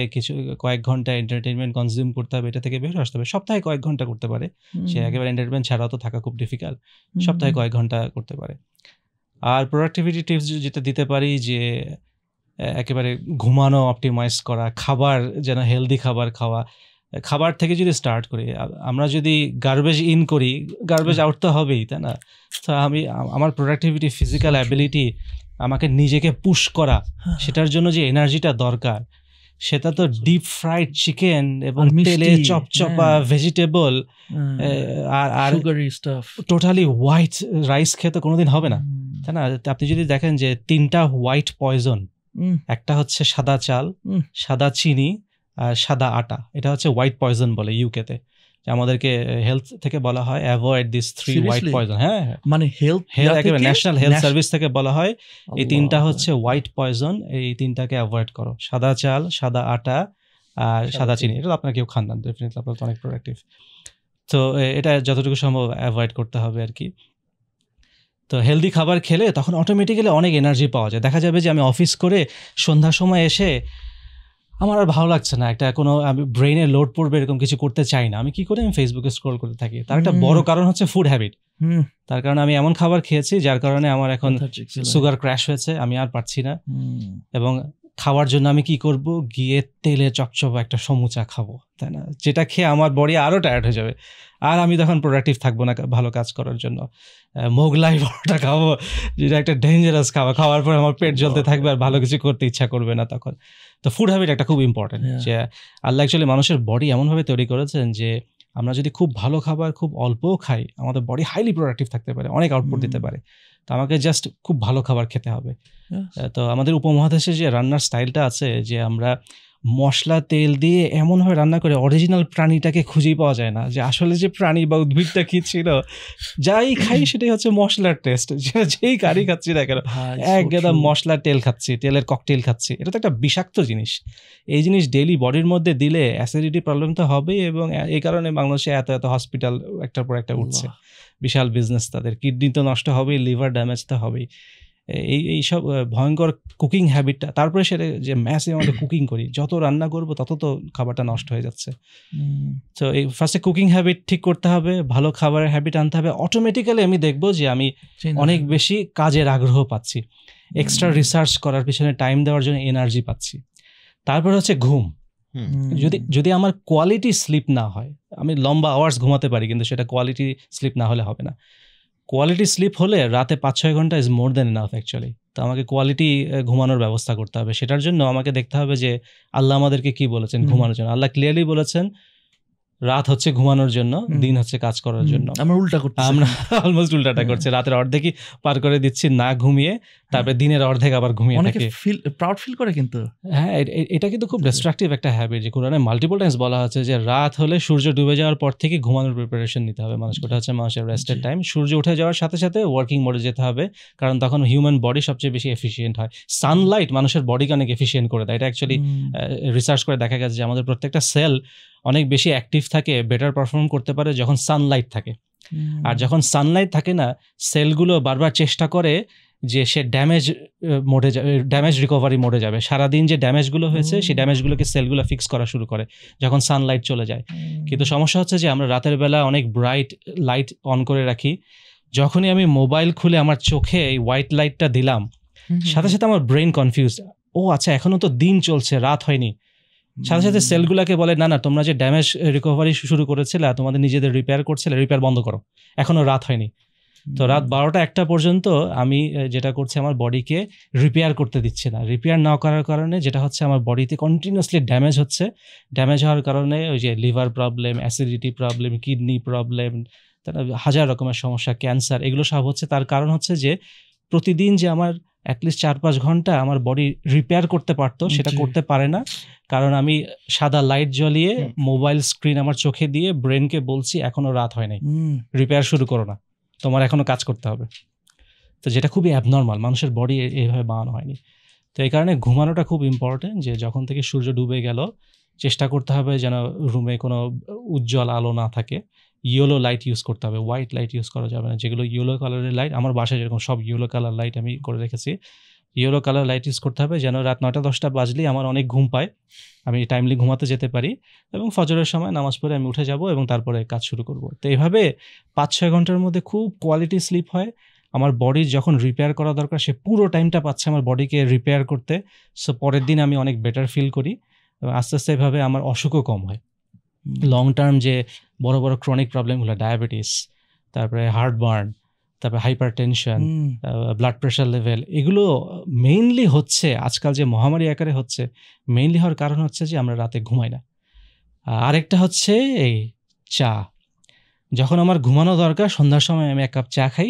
কয়েক ঘন্টা এন্টারটেনমেন্ট কনজিউম করতে হবে, এটা থেকে বের আসতে হবে। সপ্তাহে কয়েক ঘন্টা করতে পারে, সে একেবারে এন্টারটেনমেন্ট ছাড়াও তো থাকা খুব ডিফিকাল্ট, সপ্তাহে কয়েক ঘন্টা করতে পারে। আর প্রোডাক্টিভিটি টিপস যেটা দিতে পারি যে একেবারে ঘুমানো অপটিমাইজ করা, খাবার যেন হেলদি খাবার খাওয়া, খাবার থেকে যদি স্টার্ট করি, আমরা যদি গার্বেজ ইন করি গার্বেজ আউট তো হবেই, তাই না? তো আমার প্রোডাক্টিভিটি, ফিজিক্যাল অ্যাবিলিটি, আমাকে নিজেকে পুশ করা, সেটার জন্য যে এনার্জিটা দরকার, সেটা তো ডিপ ফ্রাইড চিকেন এবং তেলে চপচপা ভেজিটেবল আর টোটালি হোয়াইট রাইস খেতে কোনোদিন হবে না, তাই না? আপনি যদি দেখেন যে 3টা হোয়াইট পয়জন, একটা হচ্ছে সাদা চাল, সাদা চিনি সাদা আটা, এটা হচ্ছে হোয়াইট পয়জন বলে ইউকেতে। আমাদেরকে হেলথ থেকে বলা হয় অ্যাভয়েড দিস 3 হোয়াইট পয়জন। হ্যাঁ, মানে হেলথ একেবারে ন্যাশনাল হেলথ সার্ভিস থেকে বলা হয় এই 3টা হচ্ছে হোয়াইট পয়জন, এই 3টাকে অ্যাভয়েড করো, সাদা চাল, সাদা আটা আর সাদা চিনি। এটা আপনার কেউ খান না ডেফিনেটলি, আপনার তো অনেক প্রোডাক্টিভ। তো এটা যতটুকু সম্ভব অ্যাভয়েড করতে হবে আর কি। তো হেলদি খাবার খেলে তখন অটোমেটিক্যালি অনেক এনার্জি পাওয়া যায়। দেখা যাবে যে আমি অফিস করে সন্ধ্যার সময় এসে আমার আর ভালো লাগছে না, একটা কোনো আমি ব্রেইনে লোড পড়বে এরকম কিছু করতে চাই না। আমি কি করি, আমি ফেসবুকে স্ক্রল করতে থাকি। তার একটা বড় কারণ হচ্ছে ফুড হ্যাবিট। তার কারণে আমি এমন খাবার খেয়েছি যার কারণে আমার এখন সুগার ক্র্যাশ হয়েছে, আমি আর পারছি না। এবং খাওয়ার জন্য আমি কি করব, গিয়ে তেলে চপচপ একটা সমুচা খাবো, তাই না, যেটা খেয়ে আমার বডি আরও টায়ার্ড হয়ে যাবে, আর আমি তখন প্রোডাক্টিভ থাকবো না ভালো কাজ করার জন্য। মোগলাই পরোটা খাবো, যেটা একটা ডেঞ্জারাস খাওয়ার পর আমার পেট জ্বলতে থাকবে আর ভালো কিছু করতে ইচ্ছা করবে না তখন। তো ফুড হ্যাবিট একটা খুব ইম্পর্টেন্ট, যে আল্লাহ অ্যাকচুয়ালি মানুষের বডি এমনভাবে তৈরি করেছেন যে আমরা যদি খুব ভালো খাবার খুব অল্পও খাই, আমাদের বডি হাইলি প্রোডাক্টিভ থাকতে পারে, অনেক আউটপুট দিতে পারে। তো আমাকে জাস্ট খুব ভালো খাবার খেতে হবে। তো আমাদের উপমহাদেশে যে রান্নার স্টাইলটা আছে, যে আমরা মশলা তেল দিয়ে এমনভাবে রান্না করে অরিজিনাল প্রাণীটাকে খুঁজেই পাওয়া যায় না, যে আসলে যে প্রাণী বা উদ্ভিদটা কি ছিল। যাই খাই সেটাই হচ্ছে মশলার টেস্ট, যেই কারি খাচ্ছি না কেন একদম মশলার তেল খাচ্ছি, তেলের ককটেল খাচ্ছি। এটা তো একটা বিষাক্ত জিনিস। এই জিনিস ডেইলি বডির মধ্যে দিলে অ্যাসিডিটি প্রবলেম তো হবেই, এবং এই কারণে বাংলাদেশে এত এত হসপিটাল একটার পর একটা উঠছে, বিশাল বিজনেস তাদের। কিডনি তো নষ্ট হবেই, লিভার ড্যামেজ তো হবেই। এইসব ভয়ঙ্কর কুকিং হ্যাবিটটা, তারপরে সেটা যে ম্যাসে আমাদের কুকিং করি, যত রান্না করবো তত তো খাবারটা নষ্ট হয়ে যাচ্ছে। তো এই ফার্স্টে কুকিং হ্যাবিট ঠিক করতে হবে, ভালো খাবারের হ্যাবিট আনতে হবে। অটোমেটিক্যালি আমি দেখবো যে আমি অনেক বেশি কাজের আগ্রহ পাচ্ছি, এক্সট্রা রিসার্চ করার পিছনে টাইম দেওয়ার জন্য এনার্জি পাচ্ছি। তারপর হচ্ছে ঘুম। যদি আমার কোয়ালিটি স্লিপ না হয়, আমি লম্বা আওয়ার্স ঘুমাতে পারি, কিন্তু সেটা কোয়ালিটি স্লিপ না হলে হবে না। কোয়ালিটি স্লিপ হলে রাতে 5-6 ঘন্টা is more than enough actually. তো আমাকে কোয়ালিটি ঘুমানোর ব্যবস্থা করতে হবে। সেটার জন্য আমাকে দেখতে হবে যে আল্লাহ আমাদেরকে কি বলেছেন ঘুমানোর জন্য। আল্লাহ ক্লিয়ারলি বলেছেন রাত হচ্ছে ঘুমানোর জন্য, দিন হচ্ছে কাজ করার জন্য। আমরা অলমোস্ট উল্টাটা করছি, রাতের অর্ধেকই পার করে দিচ্ছি না ঘুমিয়ে, তারপরে দিনের অর্ধেক আবার ঘুমিয়ে থাকি। প্রাউড ফিল করে কিন্তু। হ্যাঁ, এটা কিন্তু খুব ডিস্ট্রাকটিভ একটা হ্যাবিট, যে কোরআনে মাল্টিপল টাইমস বলা হচ্ছে যে রাত হলে সূর্য ডুবে যাওয়ার পর থেকে ঘুমানোর প্রিপারেশন নিতে হবে মানুষকে। ওটা হচ্ছে মানুষের রেস্টের টাইম। সূর্য উঠে যাওয়ার সাথে সাথে ওয়ার্কিং মোডে যেতে হবে, কারণ তখন হিউম্যান বডি সবচেয়ে বেশি এফিসিয়েন্ট হয়। সানলাইট মানুষের বডিকে অনেক এফিসিয়েন্ট করে দেয়। এটা অ্যাকচুয়ালি রিসার্চ করে দেখা গেছে যে আমাদের প্রত্যেকটা সেল অনেক বেশি অ্যাক্টিভ থাকে, বেটার পারফর্ম করতে পারে যখন সানলাইট থাকে। আর যখন সানলাইট থাকে না, সেলগুলো বারবার চেষ্টা করে যে সে ড্যামেজ মোডে যাবে, ড্যামেজ রিকভারি মোডে যাবে। সারাদিন যে ড্যামেজগুলো হয়েছে সেই ড্যামেজগুলোকে সেলগুলো ফিক্স করা শুরু করে যখন সানলাইট চলে যায়। কিন্তু সমস্যা হচ্ছে যে আমরা রাতের বেলা অনেক ব্রাইট লাইট অন করে রাখি। যখনই আমি মোবাইল খুলে আমার চোখে এই হোয়াইট লাইটটা দিলাম, সাথে সাথে আমার ব্রেন কনফিউজ, ও আচ্ছা এখনো তো দিন চলছে, রাত হয়নি। সাথে সাথে সেলগুলোকে বলে না না, তোমরা যে ড্যামেজ রিকভারি শুরু করেছিলে, তোমাদের নিজেদের রিপেয়ার করছিলে, রিপেয়ার বন্ধ করো, এখনো রাত হয়নি। তো রাত 12টা-1টা পর্যন্ত আমি যেটা করছি, আমার বডিকে রিপেয়ার করতে দিচ্ছে না। রিপেয়ার না করার কারণে যেটা হচ্ছে, আমার বডিতে কন্টিনিউয়াসলি ড্যামেজ হচ্ছে। ড্যামেজ হওয়ার কারণে ওই যে liver problem, acidity problem, kidney problem, হাজার রকমের সমস্যা, ক্যান্সার, এগুলো সব হচ্ছে। তার কারণ হচ্ছে যে প্রতিদিন যে আমার অ্যাটলিস্ট 4-5 ঘন্টা আমার বডি রিপেয়ার করতে পারতো, সেটা করতে পারে না। কারণ আমি সাদা লাইট জ্বলিয়ে মোবাইল স্ক্রিন আমার চোখে দিয়ে ব্রেনকে বলছি এখনো রাত হয় নাই, রিপেয়ার শুরু করো না, তোমার এখনো কাজ করতে হবে। তো যেটা খুবই অ্যাবনর্মাল, মানুষের বডি এইভাবে বানানো হয়নি। তো এই কারণে ঘুমানোটা খুব ইম্পর্টেন্ট, যে যখন থেকে সূর্য ডুবে গেল চেষ্টা করতে হবে যেন রুমে কোনো উজ্জ্বল আলো না থাকে। ইয়েলো লাইট ইউজ করতে হবে, হোয়াইট লাইট ইউজ করা যাবে না। যেগুলো ইয়েলো কালারের লাইট, আমার বাসায় যেরকম সব ইয়েলো কালার লাইট আমি করে রেখেছি, ইয়েলো কালার লাইট ইউজ করতে হবে যেন রাত 9টা-10টা বাজলেই আমার অনেক ঘুম পায়, আমি টাইমলি ঘুমাতে যেতে পারি, এবং ফজরের সময় নামাজ পড়ে আমি উঠে যাব এবং তারপরে কাজ শুরু করব। তো এইভাবে 5-6 ঘন্টার মধ্যে খুব কোয়ালিটি স্লিপ হয়। আমার বডি যখন রিপেয়ার করা দরকার, সে পুরো টাইমটা পাচ্ছে আমার বডিকে রিপেয়ার করতে। সো পরের দিন আমি অনেক বেটার ফিল করি, এবং আস্তে আস্তে এভাবে আমার অসুখও কম হয়। লং টার্ম যে বড় বড় ক্রনিক প্রবলেমগুলো, ডায়াবেটিস, তারপরে হার্টবার্ন, তারপরে hyper tension, blood pressure level, এগুলো মেইনলি হচ্ছে আজকাল যে মহামারী আকারে হচ্ছে, মেইনলি হওয়ার কারণ হচ্ছে যে আমরা রাতে ঘুমাই না। আরেকটা হচ্ছে এই চা। যখন আমার ঘুমানো দরকার সন্ধ্যার সময় আমি 1 কাপ চা খাই,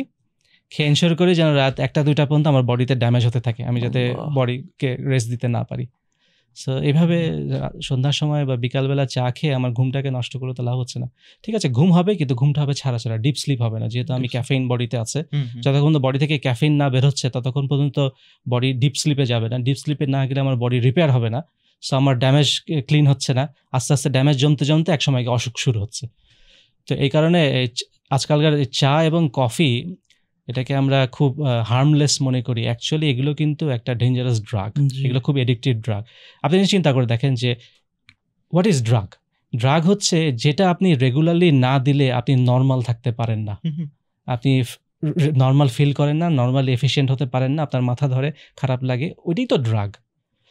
খেয়ে এনশিওর করি যেন রাত 1টা-2টা পর্যন্ত আমার বডিতে ড্যামেজ হতে থাকে, আমি যাতে বডিকে রেস্ট দিতে না পারি। সো এইভাবে সন্ধ্যার সময় বা বিকালবেলা চা খেয়ে আমার ঘুমটাকে নষ্ট করে তো লাভ হচ্ছে না। ঠিক আছে, ঘুম হবে, কিন্তু ঘুমটা হবে ছাড়া ছাড়া, ডিপ স্লিপ হবে না, যেহেতু আমি ক্যাফেইন বডিতে আছে। যতক্ষণ বডি থেকে ক্যাফেইন না বের হচ্ছে ততক্ষণ পর্যন্ত বডি ডিপ স্লিপে যাবে না। ডিপ স্লিপে না গেলে আমার বডি রিপেয়ার হবে না, সো আমার ড্যামেজ ক্লিন হচ্ছে না, আস্তে আস্তে ড্যামেজ জমতে জমতে একসময় অসুখ শুরু হচ্ছে। তো এই কারণে আজকালকার চা এবং কফি এটাকে আমরা খুব হার্মলেস মনে করি, অ্যাকচুয়ালি এগুলো কিন্তু একটা ডেঞ্জারাস ড্রাগ, এগুলো খুব এডিক্টিভ ড্রাগ। আপনি চিন্তা করে দেখেন যে হোয়াট ইজ ড্রাগ? ড্রাগ হচ্ছে যেটা আপনি রেগুলারলি না দিলে আপনি নর্মাল থাকতে পারেন না, আপনি নর্মাল ফিল করেন না, নর্মালি এফিশিয়েন্ট হতে পারেন না, আপনার মাথা ধরে, খারাপ লাগে, ওইটাই তো ড্রাগ।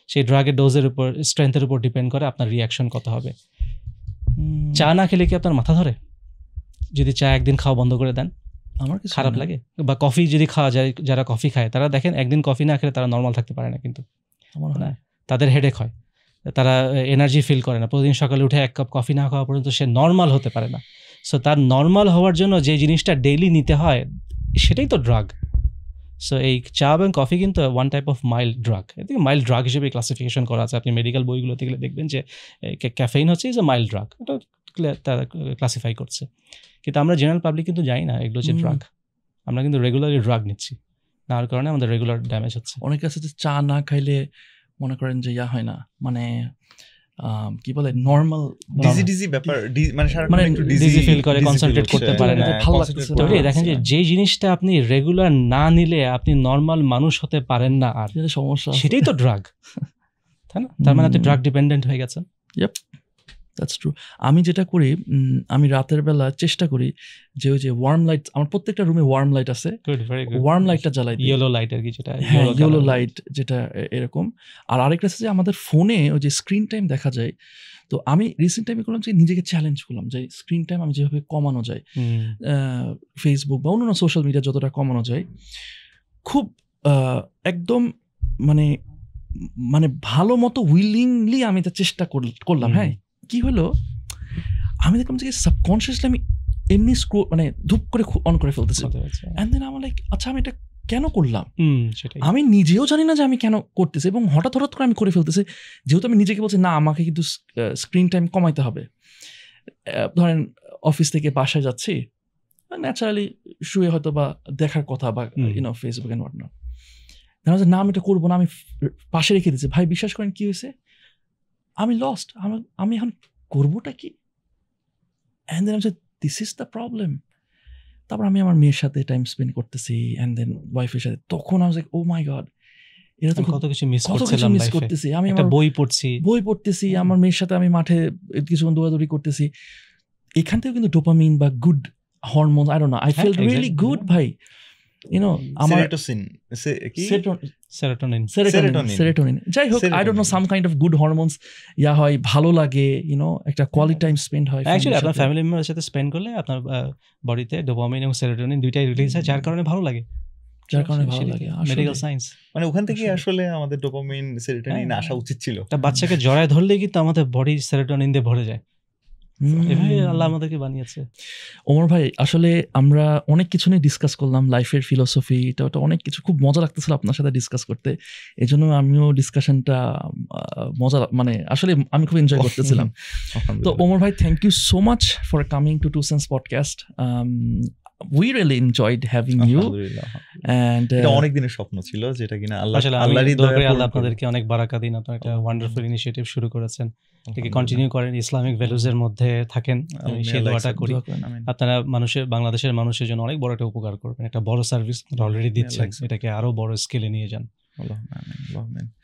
সেই ড্রাগের ডোজের উপর, স্ট্রেংথের উপর ডিপেন্ড করে আপনার রিয়াকশন কত হবে। চা না খেলে কি আপনার মাথা ধরে? যদি চা একদিন খাওয়া বন্ধ করে দেন আমার খারাপ লাগে? বা কফি যদি খাওয়া যায়, যারা কফি খায় তারা দেখেন একদিন কফি না খেলে তারা নর্মাল থাকতে পারে না, কিন্তু তাদের হেডেক হয়, তারা এনার্জি ফিল করে না, প্রতিদিন সকালে উঠে এক কাপ কফি না খাওয়া পর্যন্ত সে নর্মাল হতে পারে না। সো তার নর্মাল হওয়ার জন্য যে জিনিসটা ডেইলি নিতে হয় সেটাই তো ড্রাগ। সো এই চা এবং কফি কিন্তু one type of mild drug, এদিকে মাইল্ড ড্রাগ হিসেবে ক্লাসিফিকেশন করা আছে। আপনি মেডিকেল বইগুলোতে গেলে দেখবেন যে ক্যাফেইন হচ্ছে ইজ এ মাইল্ড ড্রাগ, এটা তারা ক্লাসিফাই করছে। কিন্তু আমরা জেনারেল পাবলিক কিন্তু জানি না এগুলো হচ্ছে ড্রাগ, আমরা কিন্তু রেগুলারলি ড্রাগ নিচ্ছি, না হওয়ার কারণে আমাদের রেগুলার ড্যামেজ হচ্ছে। অনেকে আছে যে চা না খাইলে মনে করেন যে ইয়া হয় না, মানে কি বলে নরমাল ডিজি ব্যাপার, মানে একটু ডিজি ফিল করে, কনসেন্ট্রেট করতে পারে না, ভালো লাগতেছে না। দেখেন যে জিনিসটা আপনি রেগুলার না নিলে আপনি নর্মাল মানুষ হতে পারেন না, আর সমস্যা, সেটাই তো ড্রাগ, তাই না? তার মানে আপনি ড্রাগ ডিপেন্ডেন্ট হয়ে গেছেন। ইয়েপ, দ্যাটস ট্রু। আমি যেটা করি, আমি রাতের বেলা চেষ্টা করি যে ওই যে ওয়ার্ম লাইট, আমার প্রত্যেকটা রুমে ওয়ার্ম লাইট আছে, ওয়ার্ম লাইটটা জ্বালাই দিই, ইয়েলো লাইট আর কি, যেটা ইয়েলো লাইট যেটা এরকম। আর আরেকটা আছে যে আমাদের ফোনে ওই যে স্ক্রিন টাইম দেখা যায়, তো আমি রিসেন্ট টাইমে করলাম যে নিজেকে চ্যালেঞ্জ করলাম যে স্ক্রিন টাইম আমি যেভাবে কমানো যায়, ফেসবুক বা অন্যান্য সোশ্যাল মিডিয়া যতটা কমানো যায়, খুব একদম মানে মানে ভালো মতো উইলিংলি আমি এটা চেষ্টা করলাম। হ্যাঁ, কি হলো, আমি দেখলাম যে সাবকনশিয়াসলি আমি এমনি স্ক্রোল মানে ধুপ করে অন করে ফেলতেছি, এন্ড দেন আমার লাইক আচ্ছা আমি এটা কেন করলাম, আমি নিজেও জানি না যে আমি কেন করতেছি, এবং হঠাৎ করে আমি করে ফেলতেছি, যেহেতু আমি নিজেকে বলছি না আমাকে কিন্তু স্ক্রিন টাইম কমাইতে হবে। ধরেন অফিস থেকে বাসায় যাচ্ছি, ন্যাচারালি শুয়ে হয়তো বা দেখার কথা বা ফেসবুক এন্ড হোয়াট নট, না আমি এটা করবো না, আমি পাশে রেখে দিচ্ছি। ভাই বিশ্বাস করেন কি হয়েছে, আমি লস্ট, আমি এখন করবোটা কি, and then this is the problem. তারপর আমি আমার মেয়ের সাথে টাইম স্পেন্ড করতেছি, অ্যান্ড দেন ওয়াইফের সাথে, তখন আমি লাইক ও মাই গড, এটা তো কত কিছু মিস করতেছি। আমি একটা বই পড়ছি, আমার মেয়ের সাথে আমি মাঠে কিছুক্ষণ দৌড়াদৌড়ি করতেছি, এখান থেকেও কিন্তু ডোপামিন বা good hormone, I don't know, I feel really good ভাই, আমার সেরোটোনিন যাই হোক, I don't know, some kind of good hormones yeah হয়, ভালো লাগে, একটা কোয়ালিটি টাইম স্পেন্ড হয়। অ্যাকচুয়ালি আপনার ফ্যামিলি মেম্বারের সাথে স্পেন্ড করলে আপনার বডিতে ডোপামিন এবং সেরোটোনিন দুইটাই রিলিজ হয়, যার কারণে ভালো লাগে। মেডিকেল সায়েন্স মানে ওখান থেকে আসলে আমাদের ডোপামিন সেরোটোনিন আসা উচিত ছিল। একটা বাচ্চাকে জড়ায় ধরলেই কিন্তু আমাদের বডি সেরোটোনিন দিয়ে ভরে যায়, এভাবে আল্লাহ আমাদেরকে বানিয়েছে। ওমর ভাই, আসলে আমরা অনেক কিছু নিয়ে ডিসকাস করলাম, লাইফের ফিলোসফি, এটা অনেক কিছু, খুব মজা লাগতেছিল আপনার সাথে ডিসকাস করতে, এই জন্য আমিও ডিসকাশনটা মজা, মানে আসলে আমি খুব এনজয় করতেছিলাম। তো ওমর ভাই, thank you so much for coming to 2 Cents podcast. We really enjoyed having you, and এটা অনেক দিনের স্বপ্ন ছিল, যেটা কিনা আল্লাহরই দয়া করে আল্লাহ আপনাদেরকে অনেক বারাকা দিন। আপনারা একটা ওয়ান্ডারফুল ইনিশিয়েটিভ শুরু করেছেন, এটাকে কন্টিনিউ করেন, ইসলামিক ভ্যালুজের মধ্যে থাকেন, সেই দোয়াটা করি। আপনারা বাংলাদেশের মানুষের জন্য অনেক বড় একটা উপকার করবেন, একটা বড় সার্ভিস অলরেডি দিচ্ছেন, এটাকে আরো বড় স্কেলে নিয়ে যান।